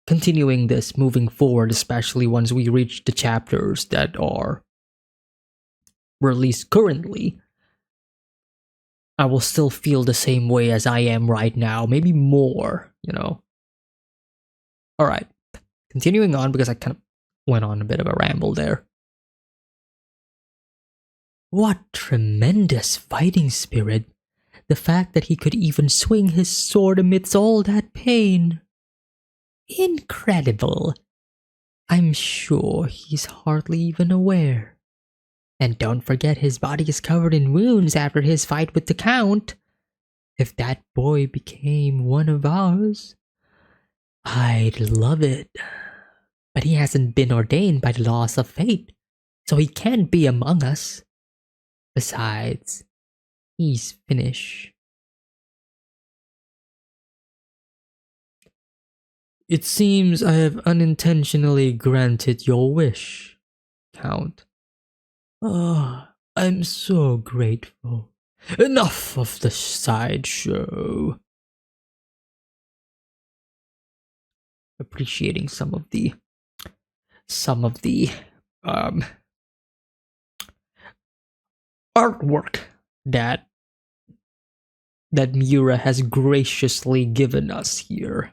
continuing this moving forward, especially once we reach the chapters that are released currently, I will still feel the same way as I am right now, maybe more, you know. Alright, continuing on, because I kind of went on a bit of a ramble there. What tremendous fighting spirit! The fact that he could even swing his sword amidst all that pain. Incredible. I'm sure he's hardly even aware. And don't forget, his body is covered in wounds after his fight with the Count. If that boy became one of ours, I'd love it. But he hasn't been ordained by the laws of fate, so he can't be among us. Besides, he's finished. It seems I have unintentionally granted your wish, Count. Ah, I'm so grateful. Enough of the sideshow. Appreciating some of the um artwork that Miura has graciously given us here.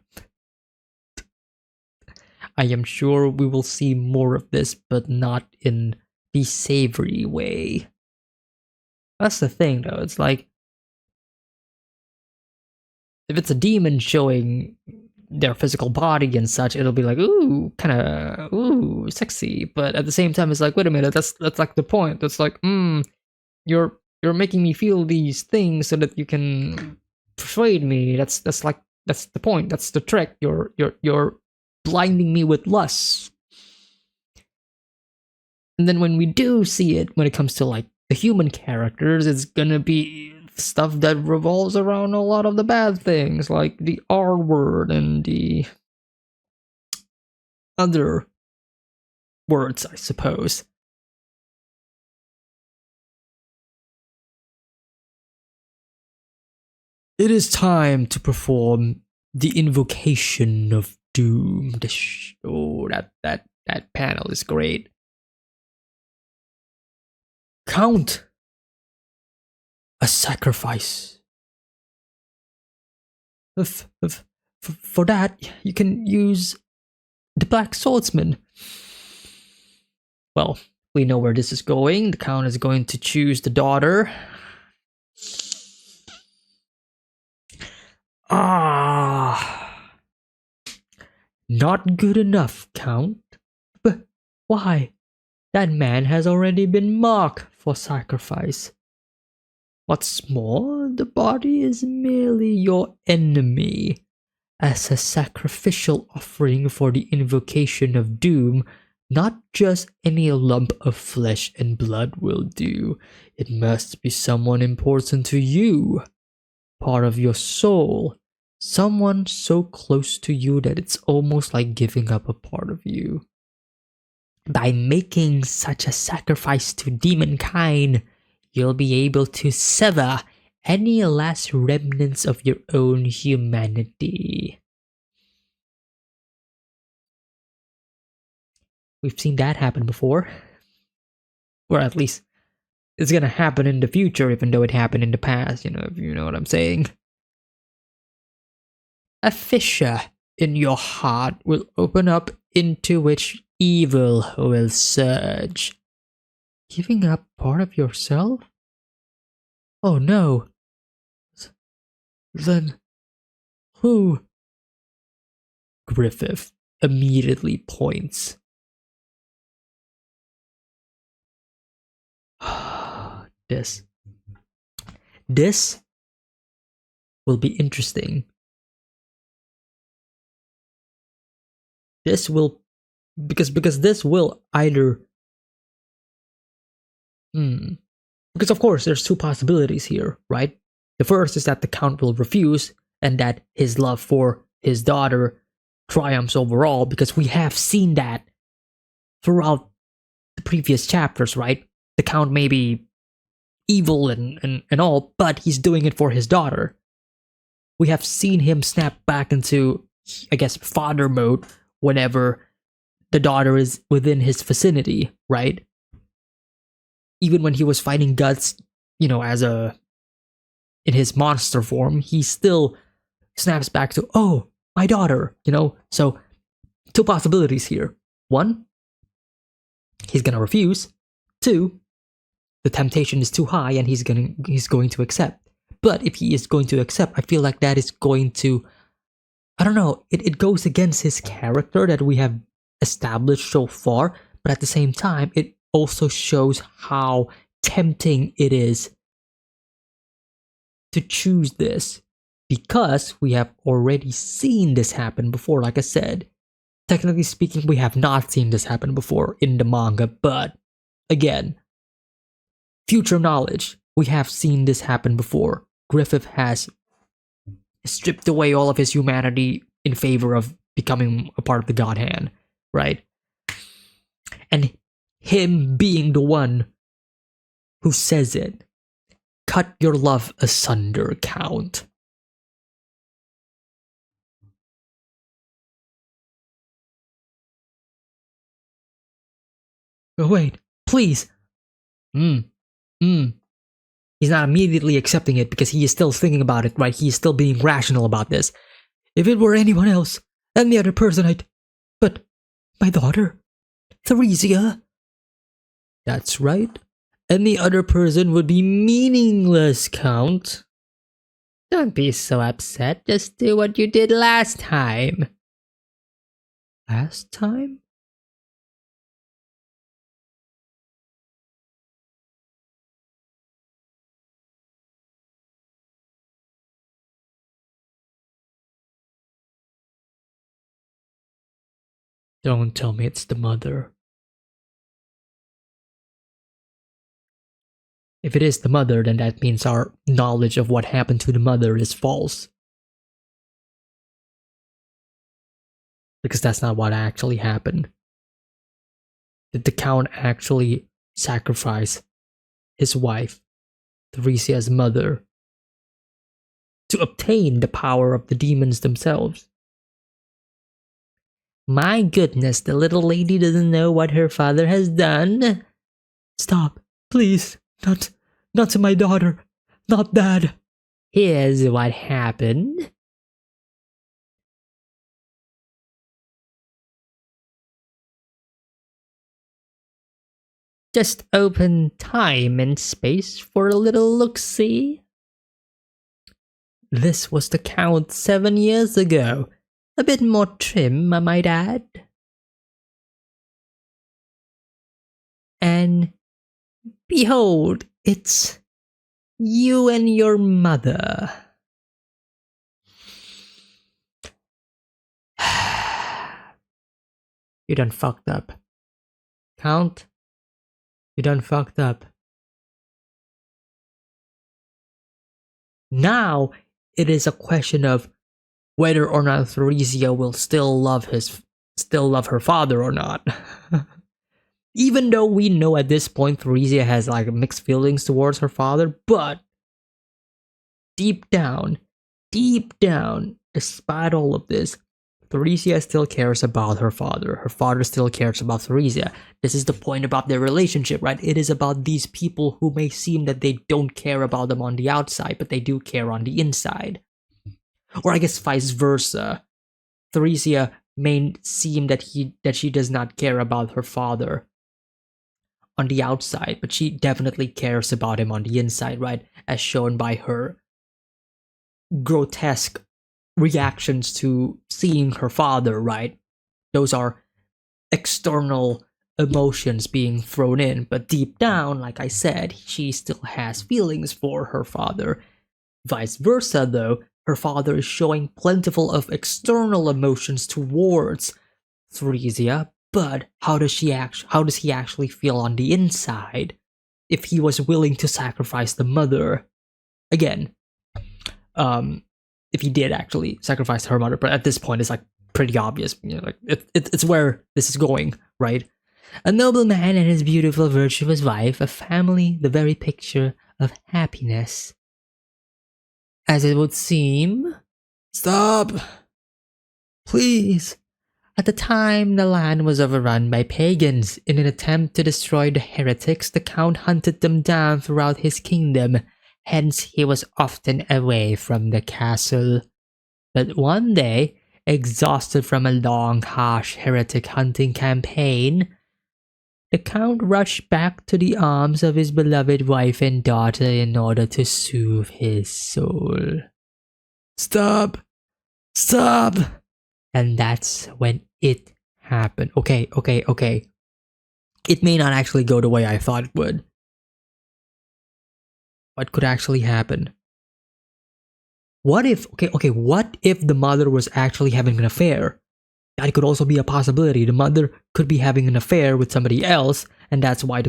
I am sure we will see more of this, but not in the savory way. That's the thing, though. It's like, if it's a demon showing their physical body and such, it'll be like, ooh, kind of, ooh, sexy. But at the same time, it's like, wait a minute, that's like the point. It's like, you're making me feel these things so that you can persuade me. That's the point. That's the trick. You're blinding me with lust. And then when we do see it, when it comes to like the human characters, it's gonna be stuff that revolves around a lot of the bad things, like the R word and the other words, I suppose. It is time to perform the invocation of doom. Oh, that panel is great. Count a sacrifice. For that, you can use the Black Swordsman. Well, we know where this is going. The Count is going to choose the daughter. Not good enough, Count. But why? That man has already been marked for sacrifice. What's more, the body is merely your enemy. As a sacrificial offering for the invocation of doom, not just any lump of flesh and blood will do. It must be someone important to you, part of your soul, someone so close to you that it's almost like giving up a part of you. By making such a sacrifice to demonkind, you'll be able to sever any last remnants of your own humanity. We've seen that happen before. Or at least, it's gonna happen in the future, even though it happened in the past, if you know what I'm saying. A fissure in your heart will open up into which evil will surge. Giving up part of yourself? Oh no. Then who? Griffith immediately points. This will be interesting. This will, because this will either because of course there's two possibilities here, right? The first is that the Count will refuse and that his love for his daughter triumphs overall, because we have seen that throughout the previous chapters, right? The Count may be evil and all, but he's doing it for his daughter. We have seen him snap back into, I guess, father mode whenever the daughter is within his vicinity, right? Even when he was fighting Guts, in his monster form, he still snaps back to, oh, my daughter, So, two possibilities here. One, he's gonna refuse. Two, the temptation is too high and he's going to accept. But if he is going to accept, I feel like that is going to, I don't know, it goes against his character that we have established so far, but at the same time, it also shows how tempting it is to choose this, because we have already seen this happen before. Like I said, technically speaking, we have not seen this happen before in the manga, but again, future knowledge, we have seen this happen before. Griffith has stripped away all of his humanity in favor of becoming a part of the God Hand, right? And him being the one who says it. Cut your love asunder, Count. Oh, wait, please. Hmm. He's not immediately accepting it because he is still thinking about it, right? He is still being rational about this. If it were anyone else, any other person, I'd. But my daughter, Theresia. That's right. Any other person would be meaningless, Count. Don't be so upset. Just do what you did last time. Last time? Don't tell me it's the mother. If it is the mother, then that means our knowledge of what happened to the mother is false. Because that's not what actually happened. Did the Count actually sacrifice his wife, Theresia's mother, to obtain the power of the demons themselves? My goodness, the little lady doesn't know what her father has done. Stop, please. Not to my daughter. Not Dad. Here's what happened. Just open time and space for a little look-see. This was the Count 7 years ago. A bit more trim, I might add. And behold, it's you and your mother. You done fucked up. Count, you done fucked up. Now, it is a question of whether or not Theresia will still love her father or not. Even though we know at this point Theresia has like mixed feelings towards her father, but deep down, despite all of this, Theresia still cares about her father. Her father still cares about Theresia. This is the point about their relationship, right? It is about these people who may seem that they don't care about them on the outside, but they do care on the inside. Or I guess vice versa. Theresia may seem that she does not care about her father on the outside, but she definitely cares about him on the inside, right? As shown by her grotesque reactions to seeing her father, right? Those are external emotions being thrown in, but deep down, like I said, she still has feelings for her father. Vice versa, though, her father is showing plentiful of external emotions towards Theresia, but how does he actually feel on the inside if he was willing to sacrifice the mother? Again, if he did actually sacrifice her mother, but at this point it's like pretty obvious, you know, like it's where this is going, right? A noble man and his beautiful, virtuous wife, a family, the very picture of happiness. As it would seem. Stop! Please! At the time, the land was overrun by pagans. In an attempt to destroy the heretics, the Count hunted them down throughout his kingdom. Hence, he was often away from the castle. But one day, exhausted from a long, harsh heretic hunting campaign, the Count rushed back to the arms of his beloved wife and daughter in order to soothe his soul. Stop! Stop! And that's when it happened. Okay. It may not actually go the way I thought it would. What could actually happen? What if, what if the mother was actually having an affair? That could also be a possibility. The mother could be having an affair with somebody else, and that's why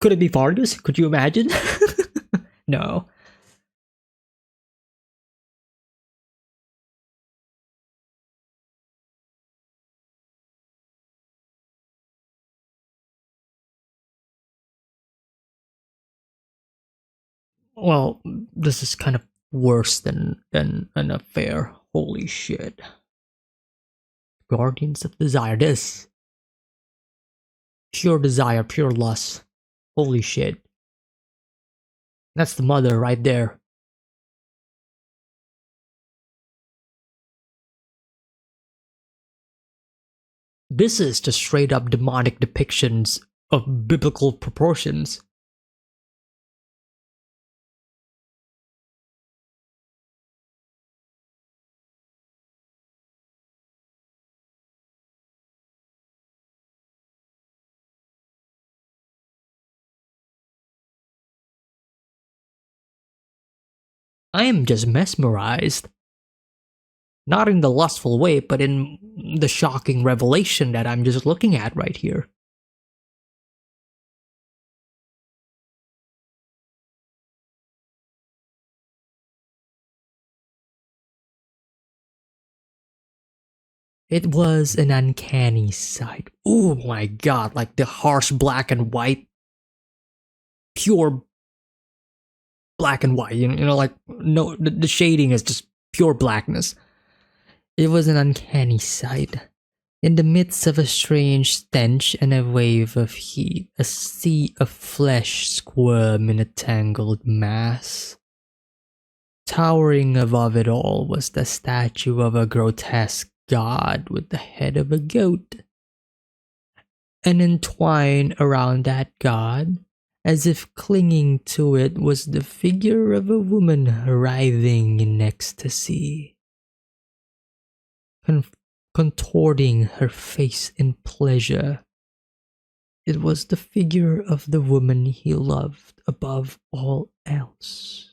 Could it be Vargas? Could you imagine? No. Well, this is kind of worse than an affair. Holy shit. Guardians of Desire. This. Pure desire, pure lust. Holy shit. That's the mother right there. This is just straight up demonic depictions of biblical proportions. I am just mesmerized. Not in the lustful way, but in the shocking revelation that I'm just looking at right here. It was an uncanny sight. Oh my god, like the harsh black and white, pure black and white, you know, like no, the shading is just pure blackness. It was an uncanny sight. In the midst of a strange stench and a wave of heat, a sea of flesh squirmed in a tangled mass. Towering above it all was the statue of a grotesque god with the head of a goat. And entwined around that god, as if clinging to it, was the figure of a woman writhing in ecstasy, contorting her face in pleasure. It was the figure of the woman he loved above all else.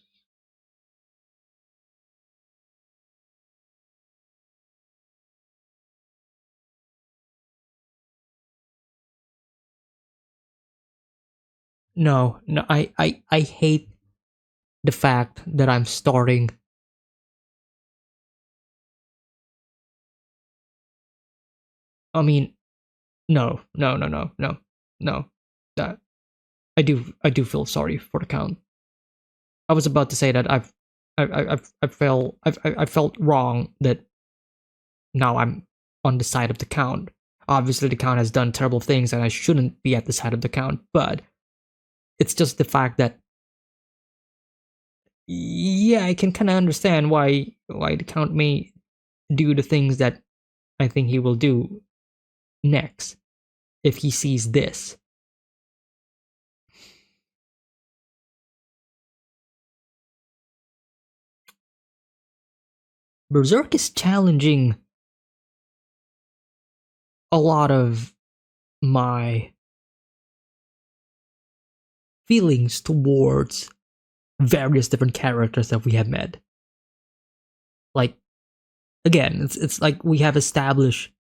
No, no, I hate the fact that I'm starting. I mean, no, no, no, no, no, no. That I do feel sorry for the count. I was about to say that I felt wrong that now I'm on the side of the count. Obviously, the count has done terrible things, and I shouldn't be at the side of the count. But it's just the fact that, yeah, I can kind of understand why the count may do the things that I think he will do next if he sees this. Berserk is challenging a lot of my feelings towards various different characters that we have met. Like, again, it's like we have established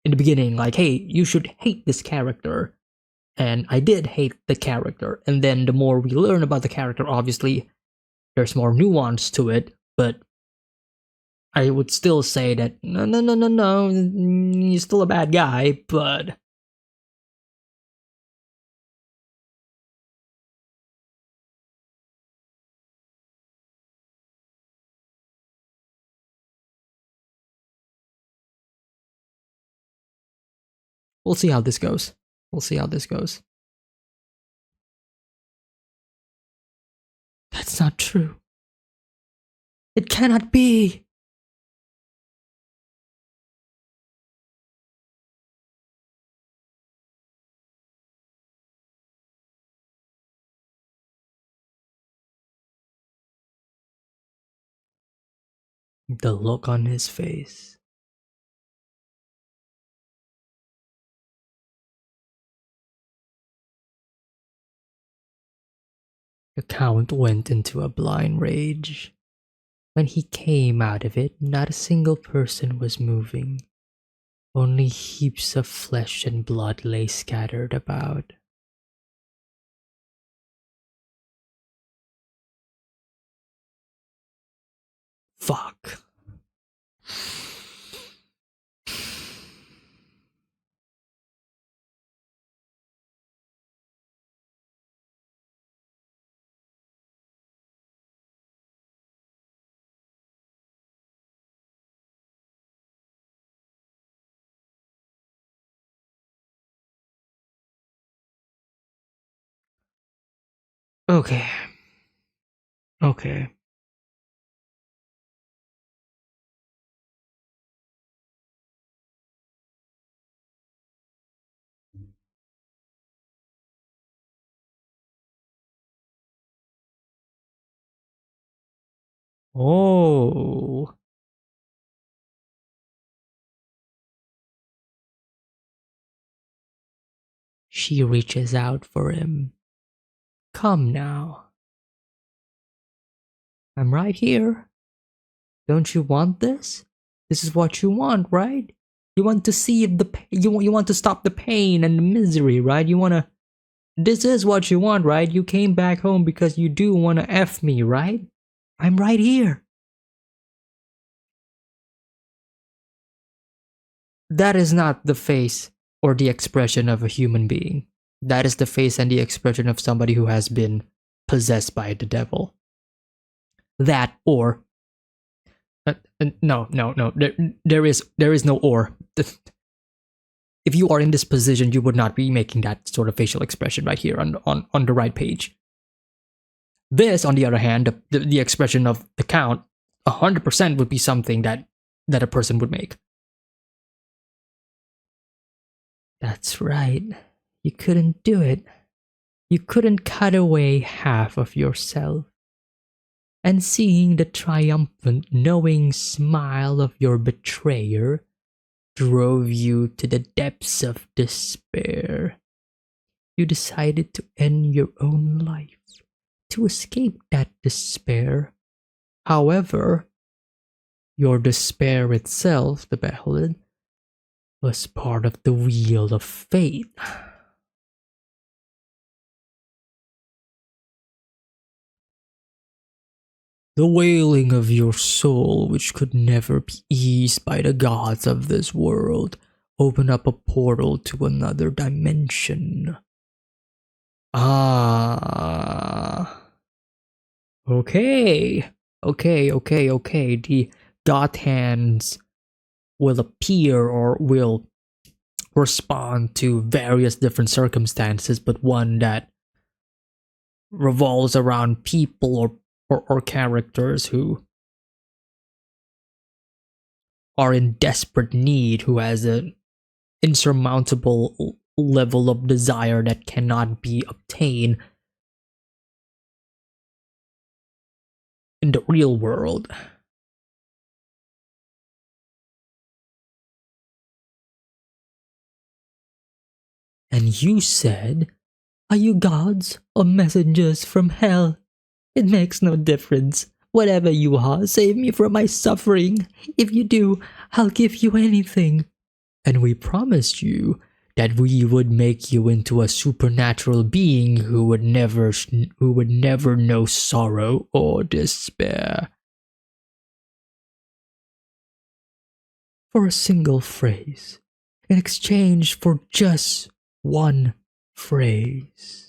in the beginning, like, hey, you should hate this character. And I did hate the character. And then the more we learn about the character, obviously, there's more nuance to it. But I would still say that, no, no, no, no, no, he's still a bad guy, but we'll see how this goes. We'll see how this goes. That's not true. It cannot be. The look on his face. The Count went into a blind rage. When he came out of it, not a single person was moving. Only heaps of flesh and blood lay scattered about. Fuck. Okay. Okay. Oh. She reaches out for him. Come now. I'm right here. Don't you want this? This is what you want, right? You want to see if you want to stop the pain and the misery, right? You want to. This is what you want, right? You came back home because you do want to F me, right? I'm right here. That is not the face or the expression of a human being. That is the face and the expression of somebody who has been possessed by the devil. That or no, no, no. There is no or. If you are in this position, you would not be making that sort of facial expression right here on the right page. This, on the other hand, the expression of the count, 100% would be something that a person would make. That's right. You couldn't do it. You couldn't cut away half of yourself. And seeing the triumphant, knowing smile of your betrayer drove you to the depths of despair. You decided to end your own life to escape that despair. However, your despair itself, the beholid, was part of the wheel of fate. The wailing of your soul, which could never be eased by the gods of this world, opened up a portal to another dimension. Ah. Okay. Okay. The god hands will appear or will respond to various different circumstances, but one that revolves around people or characters who are in desperate need, who has an insurmountable level of desire that cannot be obtained in the real world. And you said, are you gods or messengers from hell? It makes no difference. Whatever you are, save me from my suffering. If you do, I'll give you anything. And we promised you that we would make you into a supernatural being who would never know sorrow or despair. For a single phrase, in exchange for just one phrase.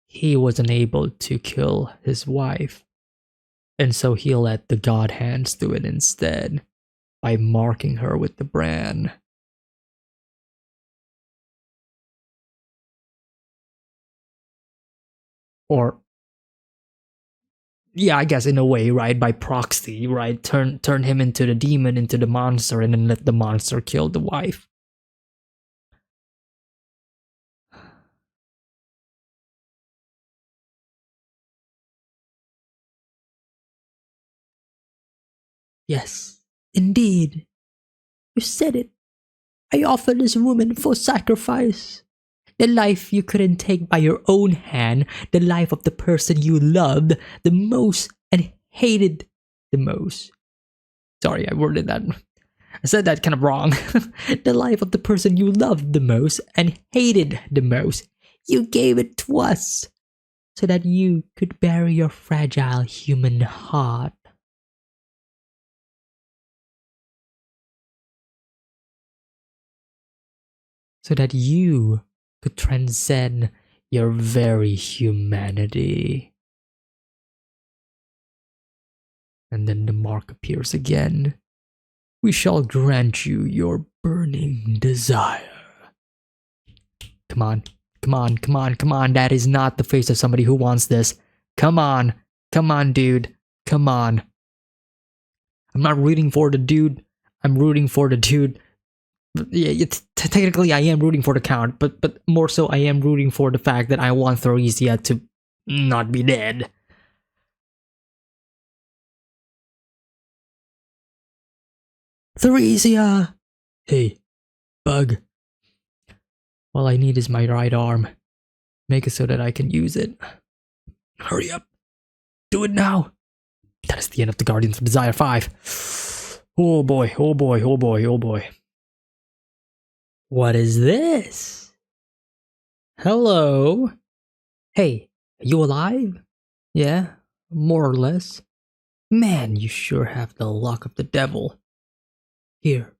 He was unable to kill his wife, and so he let the god hands do it instead by marking her with the brand. Or yeah, I guess in a way, right, by proxy, right, turn him into the demon, into the monster, and then let the monster kill the wife. Yes, indeed. You said it. I offer this woman for sacrifice. The life you couldn't take by your own hand, the life of the person you loved the most and hated the most. Sorry, I worded that. I said that kind of wrong. The life of the person you loved the most and hated the most. You gave it to us so that you could bury your fragile human heart. So that you could transcend your very humanity. And then the mark appears again. We shall grant you your burning desire. Come on, come on, come on, come on. That is not the face of somebody who wants this. Come on, dude. Come on. I'm not rooting for the dude. I'm rooting for the dude. Yeah, technically I am rooting for the count, but more so I am rooting for the fact that I want Theresia to not be dead. Theresia! Hey, bug. All I need is my right arm. Make it so that I can use it. Hurry up. Do it now. That is the end of the Guardians of Desire 5. Oh boy, oh boy, oh boy, oh boy. What is this? Hello? Hey, are you alive? Yeah, more or less. Man, you sure have the luck of the devil. Here.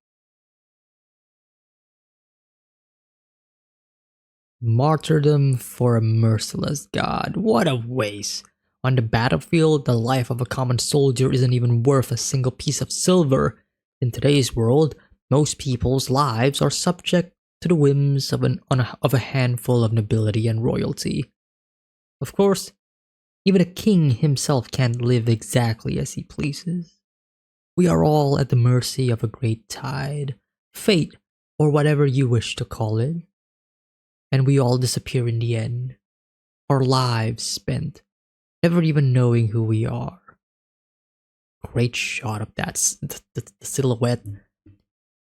Martyrdom for a merciless god. What a waste. On the battlefield, the life of a common soldier isn't even worth a single piece of silver. In today's world, most people's lives are subject to the whims of a handful of nobility and royalty. Of course, even a king himself can't live exactly as he pleases. We are all at the mercy of a great tide, fate, or whatever you wish to call it. And we all disappear in the end. Our lives spent never even knowing who we are. Great shot of that, the silhouette,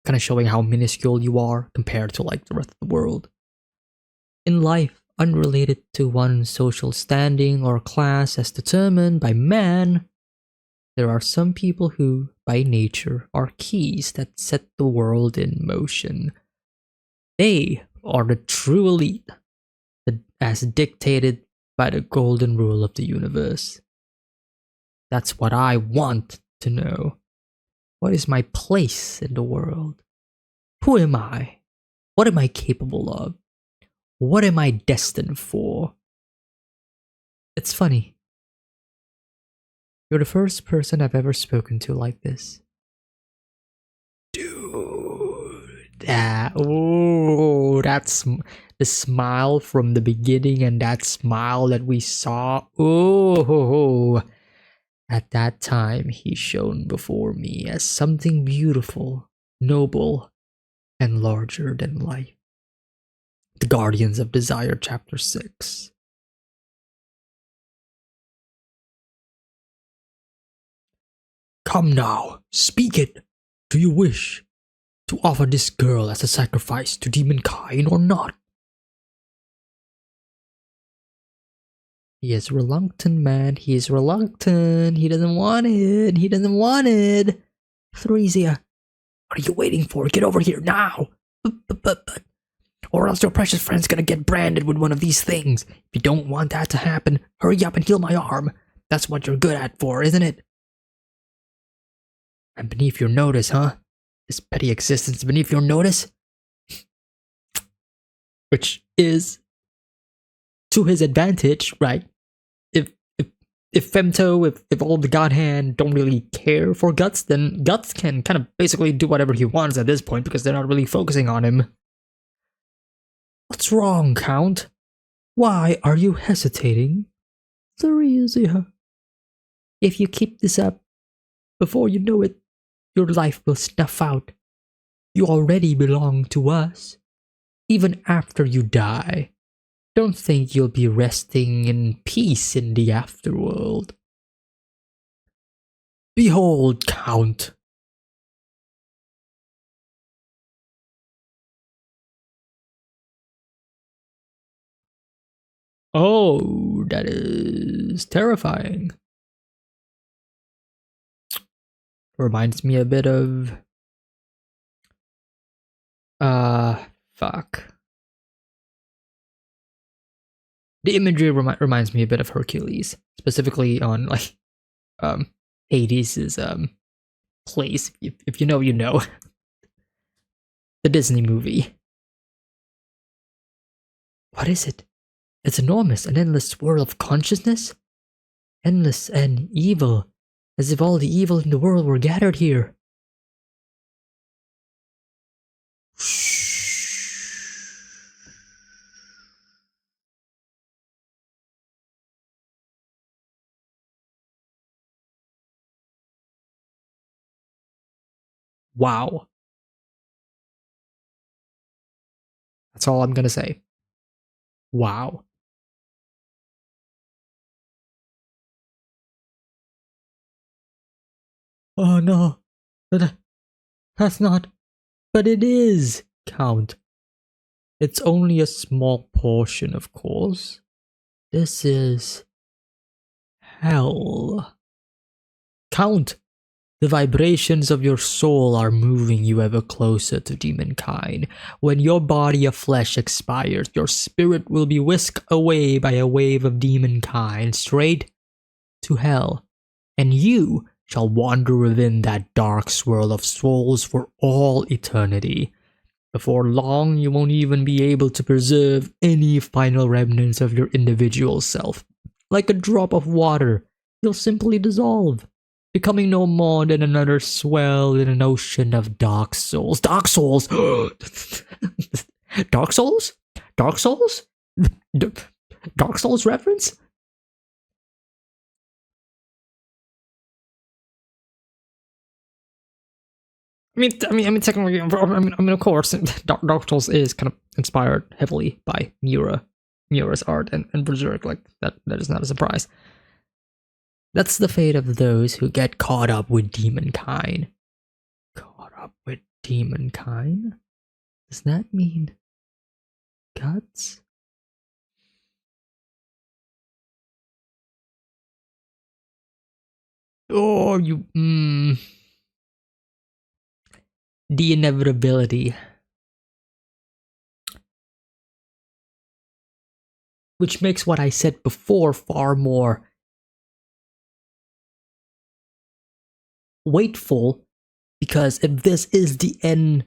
kind of showing how minuscule you are compared to like the rest of the world. In life, unrelated to one's social standing or class as determined by man, there are some people who, by nature, are keys that set the world in motion. They are the true elite, as dictated by the golden rule of the universe. That's what I want to know. What is my place in the world? Who am I? What am I capable of? What am I destined for? It's funny. You're the first person I've ever spoken to like this. That's the smile from the beginning, and that smile that we saw. At that time, he shone before me as something beautiful, noble, and larger than life. The Guardians of Desire, Chapter 6. Come now, speak it. Do you wish to offer this girl as a sacrifice to demonkind or not? He is reluctant, man. He is reluctant. He doesn't want it. He doesn't want it. Theresia, what are you waiting for? Get over here now. Or else your precious friend's gonna get branded with one of these things. If you don't want that to happen, hurry up and heal my arm. That's what you're good at for, isn't it? I'm beneath your notice, huh? This petty existence beneath your notice? Which is to his advantage, right? If Femto, if all the God Hand don't really care for Guts, then Guts can kind of basically do whatever he wants at this point because they're not really focusing on him. What's wrong, Count? Why are you hesitating? Theresia. If you keep this up, before you know it, your life will snuff out. You already belong to us. Even after you die, don't think you'll be resting in peace in the afterworld. Behold, Count. Oh, that is terrifying. Reminds me a bit of Fuck. The imagery reminds me a bit of Hercules, specifically on like um Hades' place. If you know, you know. The Disney movie. What is it? It's enormous, an endless swirl of consciousness? Endless and evil, as if all the evil in the world were gathered here. Wow. That's all I'm gonna say. Wow. Oh no. That's not. But it is, Count. It's only a small portion, of course. This is hell. Count, the vibrations of your soul are moving you ever closer to demonkind. When your body of flesh expires, your spirit will be whisked away by a wave of demonkind straight to hell, and you shall wander within that dark swirl of souls for all eternity. Before long, you won't even be able to preserve any final remnants of your individual self. Like a drop of water, you'll simply dissolve, becoming no more than another swell in an ocean of dark souls. Dark souls? Dark souls? Dark souls? Dark Souls reference? Technically, of course, Dark Souls is kind of inspired heavily by Miura's art and Berserk. Like that is not a surprise. That's the fate of those who get caught up with demonkind. Caught up with demonkind? Does that mean guts? Oh, the inevitability. Which makes what I said before far more waitful, because if this is the end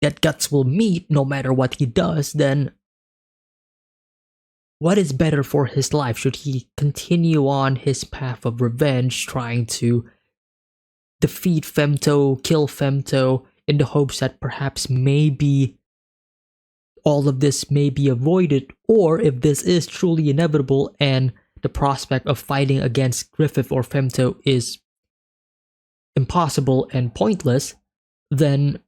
that Guts will meet no matter what he does, then what is better for his life? Should he continue on his path of revenge, trying to defeat Femto, kill Femto, in the hopes that perhaps maybe all of this may be avoided, or if this is truly inevitable and the prospect of fighting against Griffith or Femto is impossible and pointless, then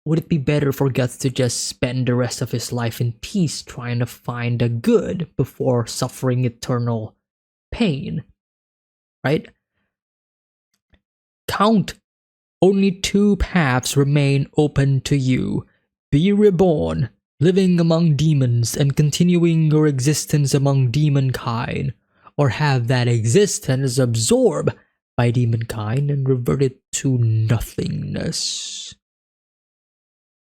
would it be better for Guts to just spend the rest of his life in peace trying to find the good before suffering eternal pain? Right? Count. Only two paths remain open to you. Be reborn, living among demons and continuing your existence among demonkind, or have that existence absorbed by demonkind and reverted to nothingness.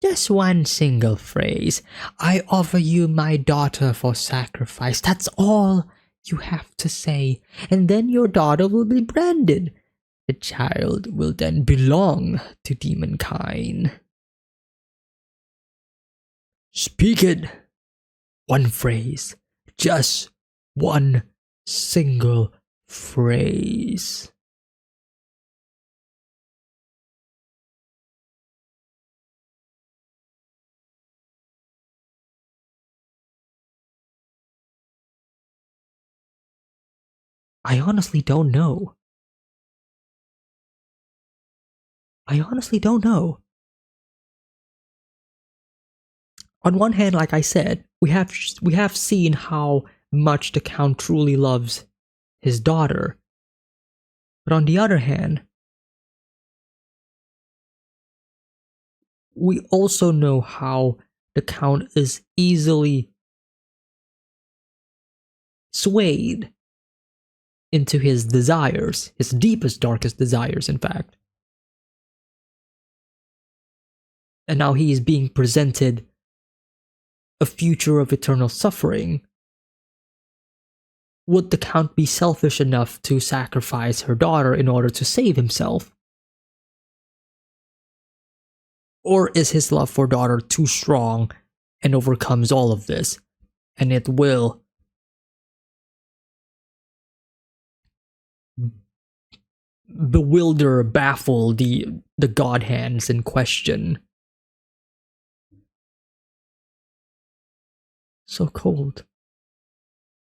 Just one single phrase. I offer you my daughter for sacrifice. That's all you have to say. And then your daughter will be branded. The child will then belong to demonkind. Speak it. One phrase. Just one single phrase. I honestly don't know. I honestly don't know. On one hand, like I said, we have seen how much the Count truly loves his daughter. But on the other hand, we also know how the Count is easily swayed into his desires, his deepest, darkest desires, in fact. and now he is being presented a future of eternal suffering. Would the Count be selfish enough to sacrifice her daughter in order to save himself? Or is his love for daughter too strong and overcomes all of this, and it will bewilder, baffle the god hands in question? So cold.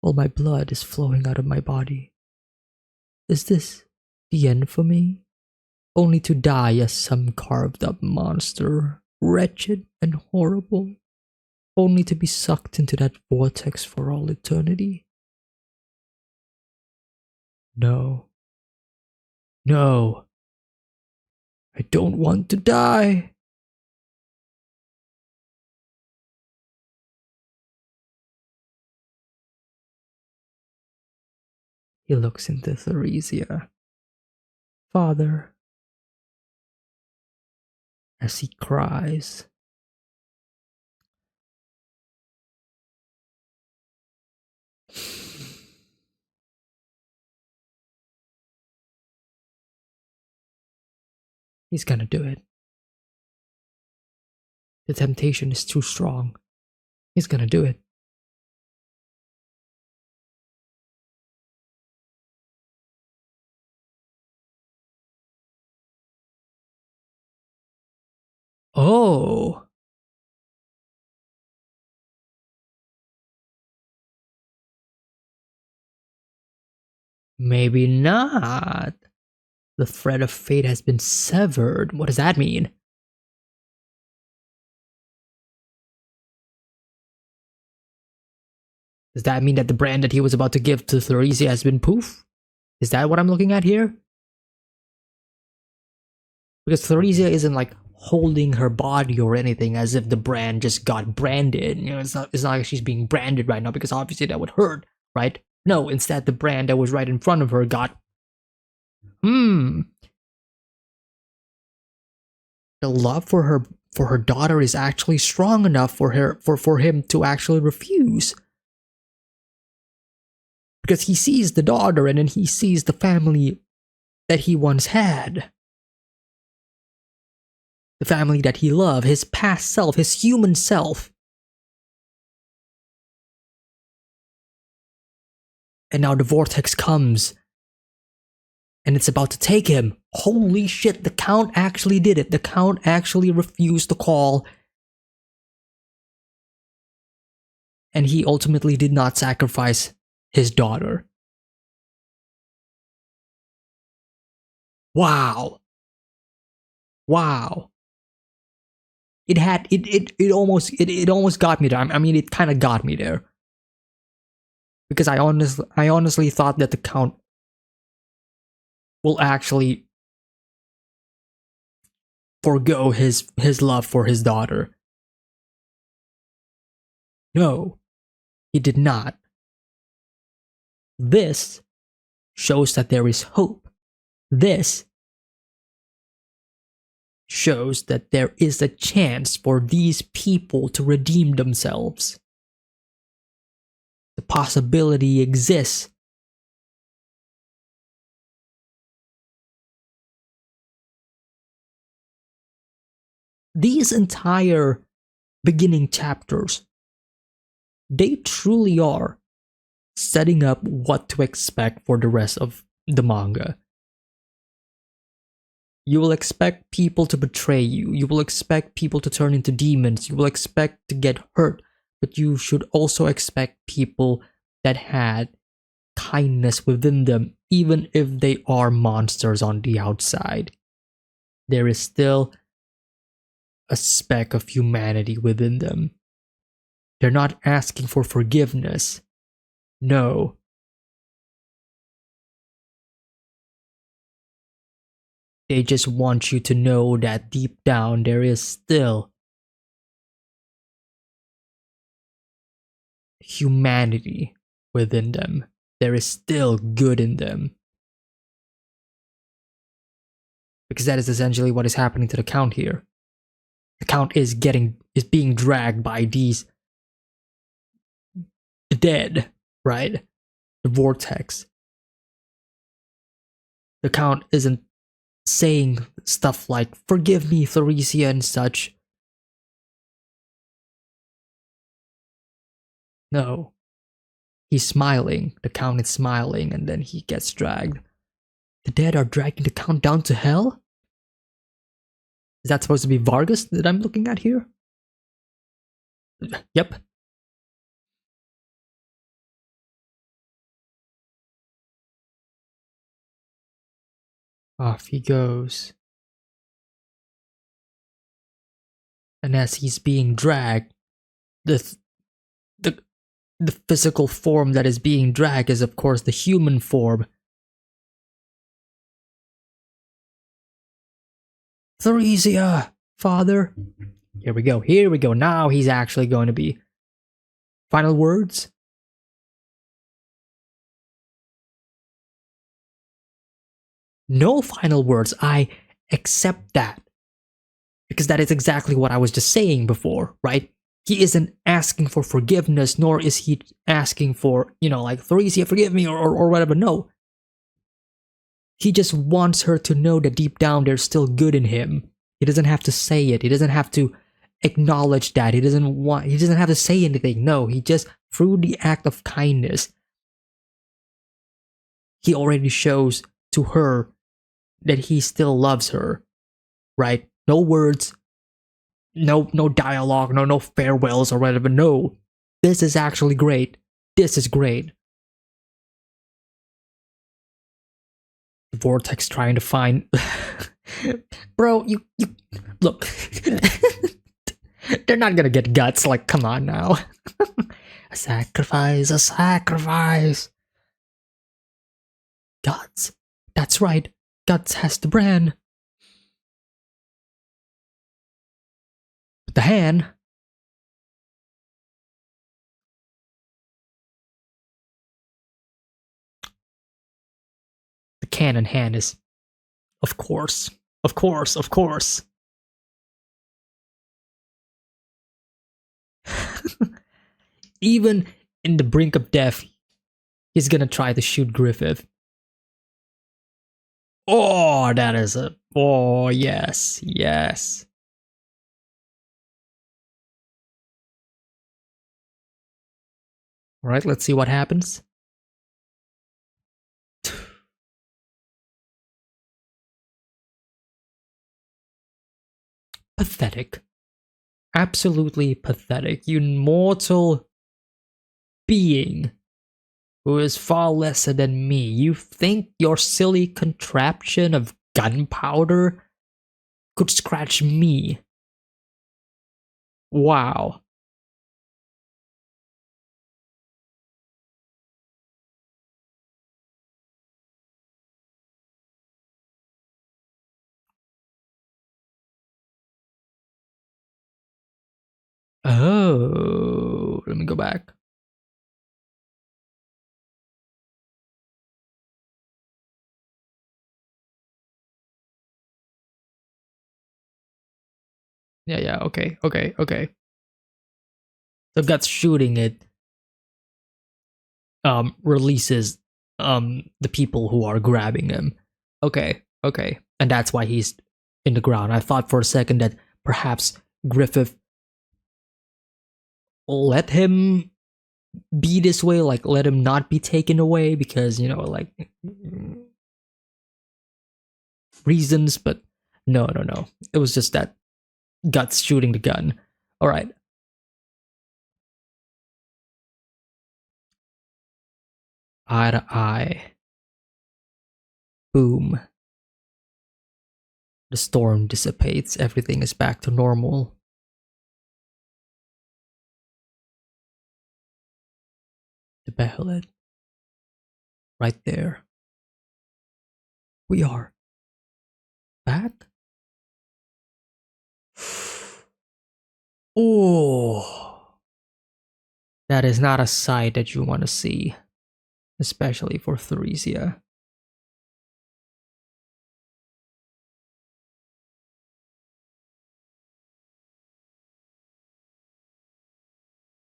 All my blood is flowing out of my body. Is this the end for me? Only to die as some carved up monster, wretched and horrible, only to be sucked into that vortex for all eternity? No. No. I don't want to die. He looks into Theresia. Father. As he cries. He's gonna do it. The temptation is too strong. He's gonna do it. Oh. Maybe not. The thread of fate has been severed. What does that mean? Does that mean that the brand that he was about to give to Theresia has been poof? Is that what I'm looking at here? Because Theresia isn't like holding her body or anything as if the brand just got branded. You know, it's not like she's being branded right now, because obviously that would hurt, right? No, instead the brand that was right in front of her got... The love for her daughter is actually strong enough for him to actually refuse. Because he sees the daughter, and then he sees the family that he once had. The family that he loved, his past self, his human self. And now the vortex comes. And it's about to take him. Holy shit, the Count actually did it. The Count actually refused the call. And he ultimately did not sacrifice his daughter. Wow. Wow. It almost got me there. I mean, it kind of got me there. Because I honestly thought that the Count will actually forgo his love for his daughter. No, he did not. This shows that there is hope. This shows that there is a chance for these people to redeem themselves. The possibility exists. These entire beginning chapters, they truly are setting up what to expect for the rest of the manga. You will expect people to betray you. You will expect people to turn into demons. You will expect to get hurt. But you should also expect people that had kindness within them, even if they are monsters on the outside. There is still a speck of humanity within them. They're not asking for forgiveness. No. They just want you to know that deep down there is still humanity within them. There is still good in them. Because that is essentially what is happening to the Count here. The Count is being dragged by these dead, right? The vortex. The Count isn't saying stuff like, forgive me, Theresia, and such. No. He's smiling. The Count is smiling, and then he gets dragged. The dead are dragging the Count down to hell? Is that supposed to be Vargas that I'm looking at here? Yep. Off he goes. And as he's being dragged, the physical form that is being dragged is, of course, the human form. Theresia, father. Here we go. Here we go. Now he's actually going to be. Final words? No final words. I accept that. Because that is exactly what I was just saying before, right? He isn't asking for forgiveness, nor is he asking for, like, Theresia, forgive me, or whatever. No. He just wants her to know that deep down there's still good in him. He doesn't have to say it. He doesn't have to acknowledge that. He doesn't have to say anything. No, he just, through the act of kindness, he already shows to her that he still loves her, right? No words, no dialogue, no farewells or whatever. No, this is actually great. This is great. The vortex trying to find, bro. You look. They're not gonna get guts. Like, come on now. A sacrifice, a sacrifice. Guts. That's right. Guts has the brand. But the hand. The cannon hand is, of course. Of course, of course. Even in the brink of death, he's gonna try to shoot Griffith. Oh, that is a. Oh, yes, yes. Alright, let's see what happens. Pathetic. Absolutely pathetic. You mortal being who is far lesser than me. You think your silly contraption of gunpowder could scratch me? Wow. Oh, let me go back. Yeah, okay. So Guts shooting it releases the people who are grabbing him. Okay. And that's why he's in the ground. I thought for a second that perhaps Griffith let him be this way, like let him not be taken away because, like reasons, but no. It was just that Guts shooting the gun. Alright. Eye to eye. Boom. The storm dissipates, everything is back to normal. The Behelit. Right there. We are back. Oh, that is not a sight that you want to see, especially for Theresia.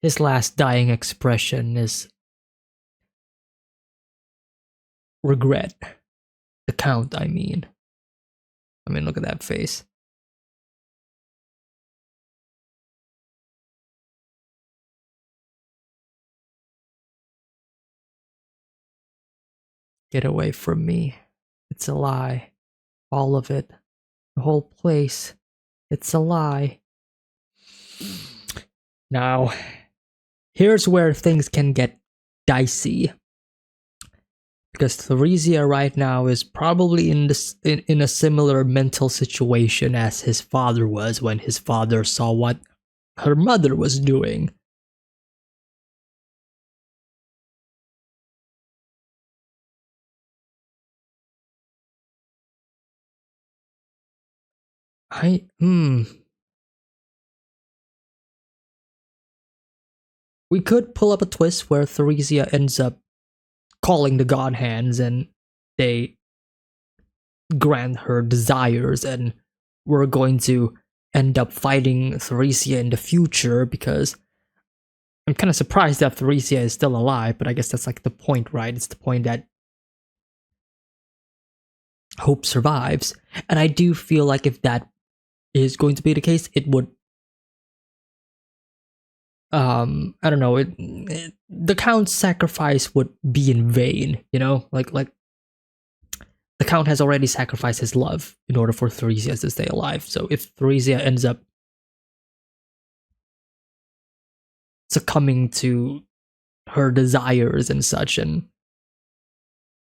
His last dying expression is regret. The Count, I mean. Look at that face. Get away from me. It's a lie. All of it. The whole place. It's a lie. Now, here's where things can get dicey. Because Theresia right now is probably in a similar mental situation as his father was when his father saw what her mother was doing. We could pull up a twist where Theresia ends up calling the God Hands and they grant her desires, and we're going to end up fighting Theresia in the future, because I'm kind of surprised that Theresia is still alive, but I guess that's like the point, right? It's the point that hope survives. And I do feel like if that is going to be the case, it would I don't know, the Count's sacrifice would be in vain, you know? Like the Count has already sacrificed his love in order for Theresia to stay alive. So if Theresia ends up succumbing to her desires and such and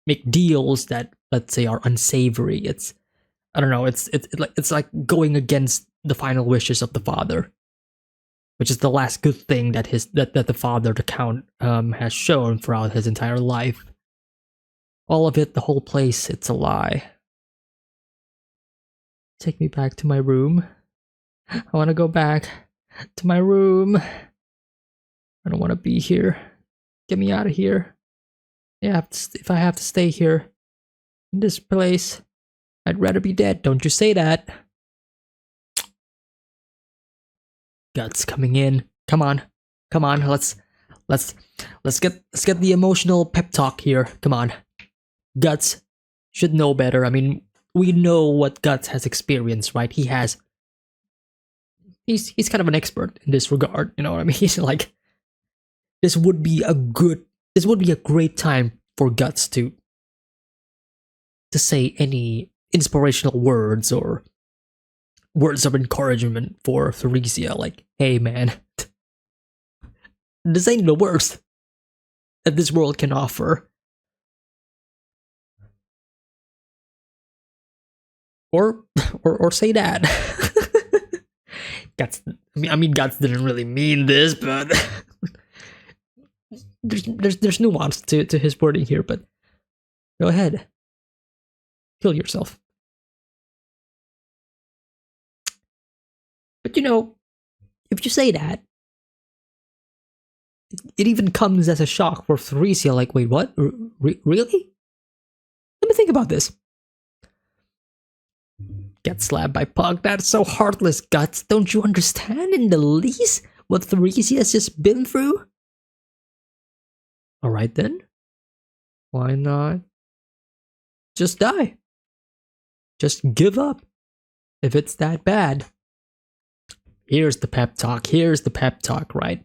make deals that, let's say, are unsavory, it's, I don't know, it's like going against the final wishes of the father, which is the last good thing that the father, the Count, has shown throughout his entire life. All of it, the whole place, it's a lie. Take me back to my room. I want to go back to my room. I don't want to be here. Get me out of here. Yeah, if I have to stay here in this place, I'd rather be dead. Don't you say that. Guts coming in. Come on. Let's get the emotional pep talk here. Come on. Guts should know better. I mean, we know what Guts has experienced, right? He's kind of an expert in this regard, you know what I mean? Like, this would be a great time for Guts to say any inspirational words or words of encouragement for Theresia, like, hey man, this ain't the worst that this world can offer. Or say that. Guts, Guts didn't really mean this, but there's nuance to his wording here, but go ahead. Kill yourself. But you know, if you say that, it even comes as a shock for Theresia, like, wait, what? Really? Let me think about this. Get slapped by Pug. That's so heartless, Guts. Don't you understand in the least what Theresia has just been through? Alright then. Why not just die? Just give up. If it's that bad. Here's the pep talk. Right?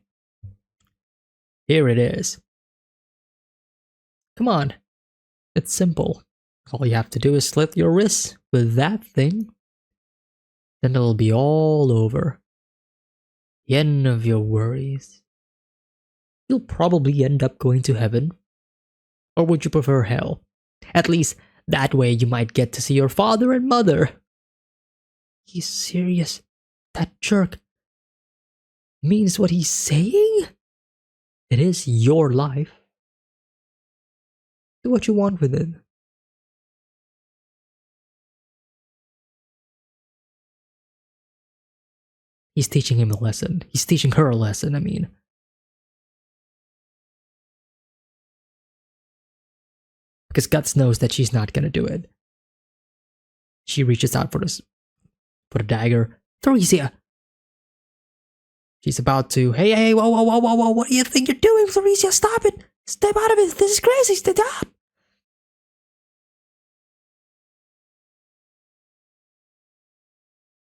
Here it is. Come on. It's simple. All you have to do is slit your wrists with that thing. Then it'll be all over. The end of your worries. You'll probably end up going to heaven. Or would you prefer hell? At least that way you might get to see your father and mother. He's serious. That jerk means what he's saying? It is your life. Do what you want with it. He's teaching him a lesson. He's teaching her a lesson, I mean. Because Guts knows that she's not gonna do it. She reaches out for the dagger. Theresia! She's about to, hey, whoa, whoa, whoa, whoa, whoa, what do you think you're doing, Floresia? Stop it! Step out of it! This is crazy! Stop!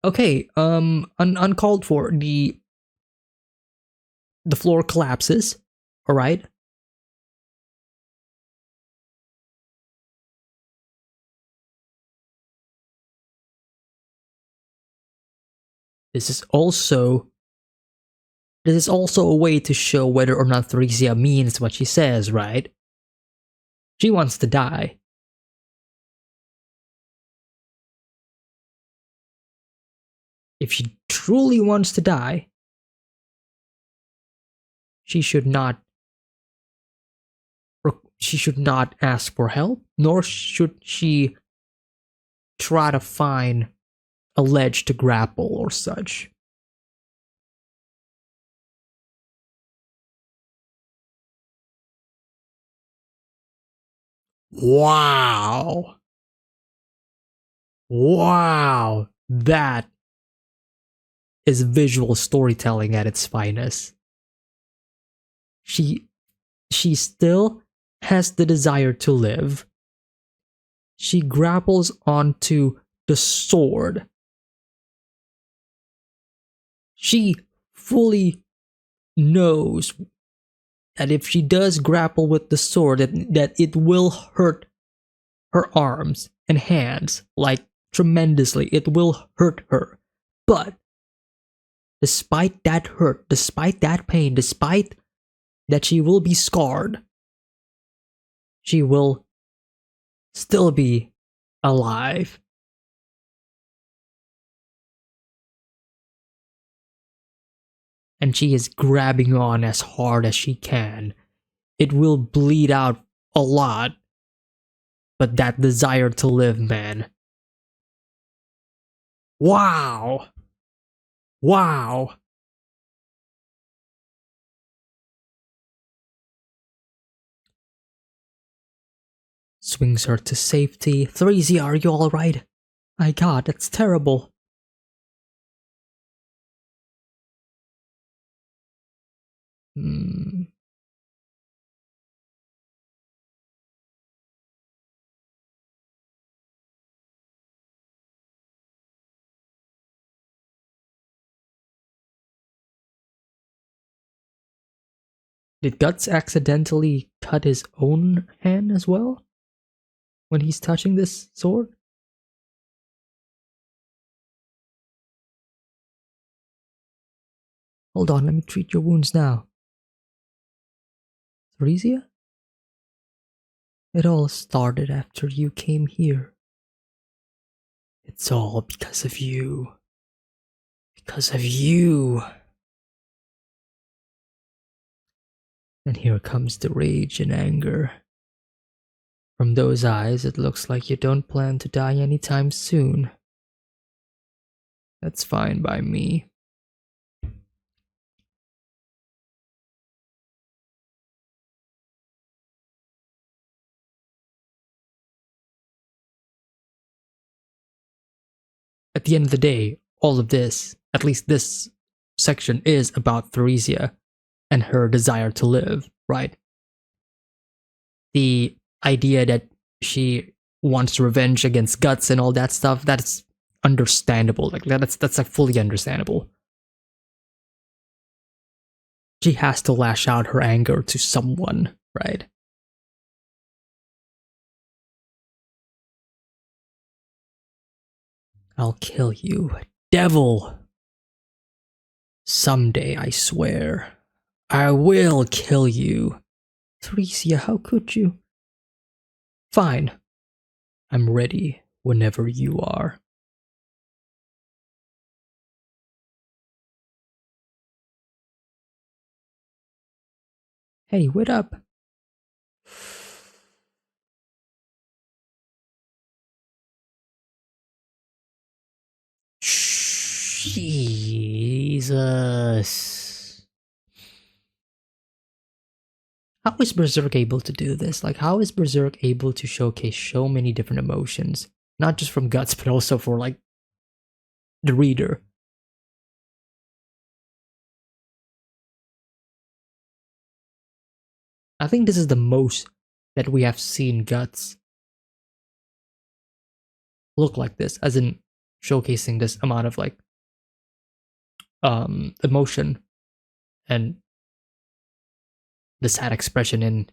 Okay, uncalled for. The floor collapses. All right. This is also a way to show whether or not Theresia means what she says, right? She wants to die. If she truly wants to die, she should not ask for help, nor should she try to find a ledge to grapple or such. Wow. Wow. That is visual storytelling at its finest. She still has the desire to live. She grapples onto the sword. She fully knows that if she does grapple with the sword, that it will hurt her arms and hands, like tremendously. It will hurt her. But despite that hurt, despite that pain, despite that she will be scarred, she will still be alive. And she is grabbing on as hard as she can. It will bleed out a lot, but that desire to live, man. Wow. Wow. Swings her to safety. Theresia, are you alright? My god, that's terrible. Did Guts accidentally cut his own hand as well? When he's touching this sword? Hold on, let me treat your wounds now. Theresia? It all started after you came here. It's all because of you. Because of you. And here comes the rage and anger. From those eyes, it looks like you don't plan to die anytime soon. That's fine by me. At the end of the day, all of this, at least this section, is about Theresia and her desire to live, right? The idea that she wants revenge against Guts and all that stuff, that's understandable. Like that's like fully understandable. She has to lash out her anger to someone, right? I'll kill you, devil. Someday, I swear. I will kill you. Theresia, how could you? Fine. I'm ready whenever you are. Hey, what up? Jesus. How is Berserk able to do this? Like, how is Berserk able to showcase so many different emotions? Not just from Guts, but also for, like, the reader. I think this is the most that we have seen Guts look like this, as in showcasing this amount of like emotion and the sad expression in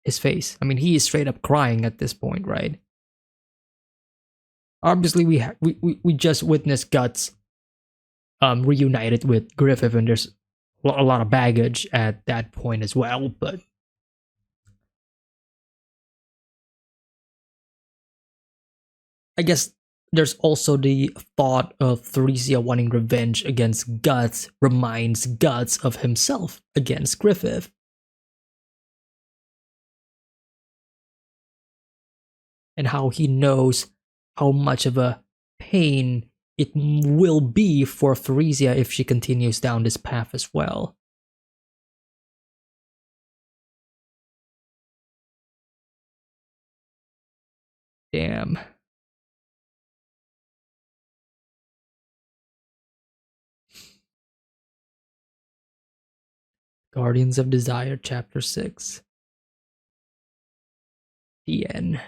his face. I mean, he is straight up crying at this point, right? Obviously, we just witnessed Guts reunited with Griffith, and there's a lot of baggage at that point as well. But I guess there's also the thought of Theresia wanting revenge against Guts reminds Guts of himself against Griffith. And how he knows how much of a pain it will be for Theresia if she continues down this path as well. Damn. Guardians of Desire, Chapter 6. The end.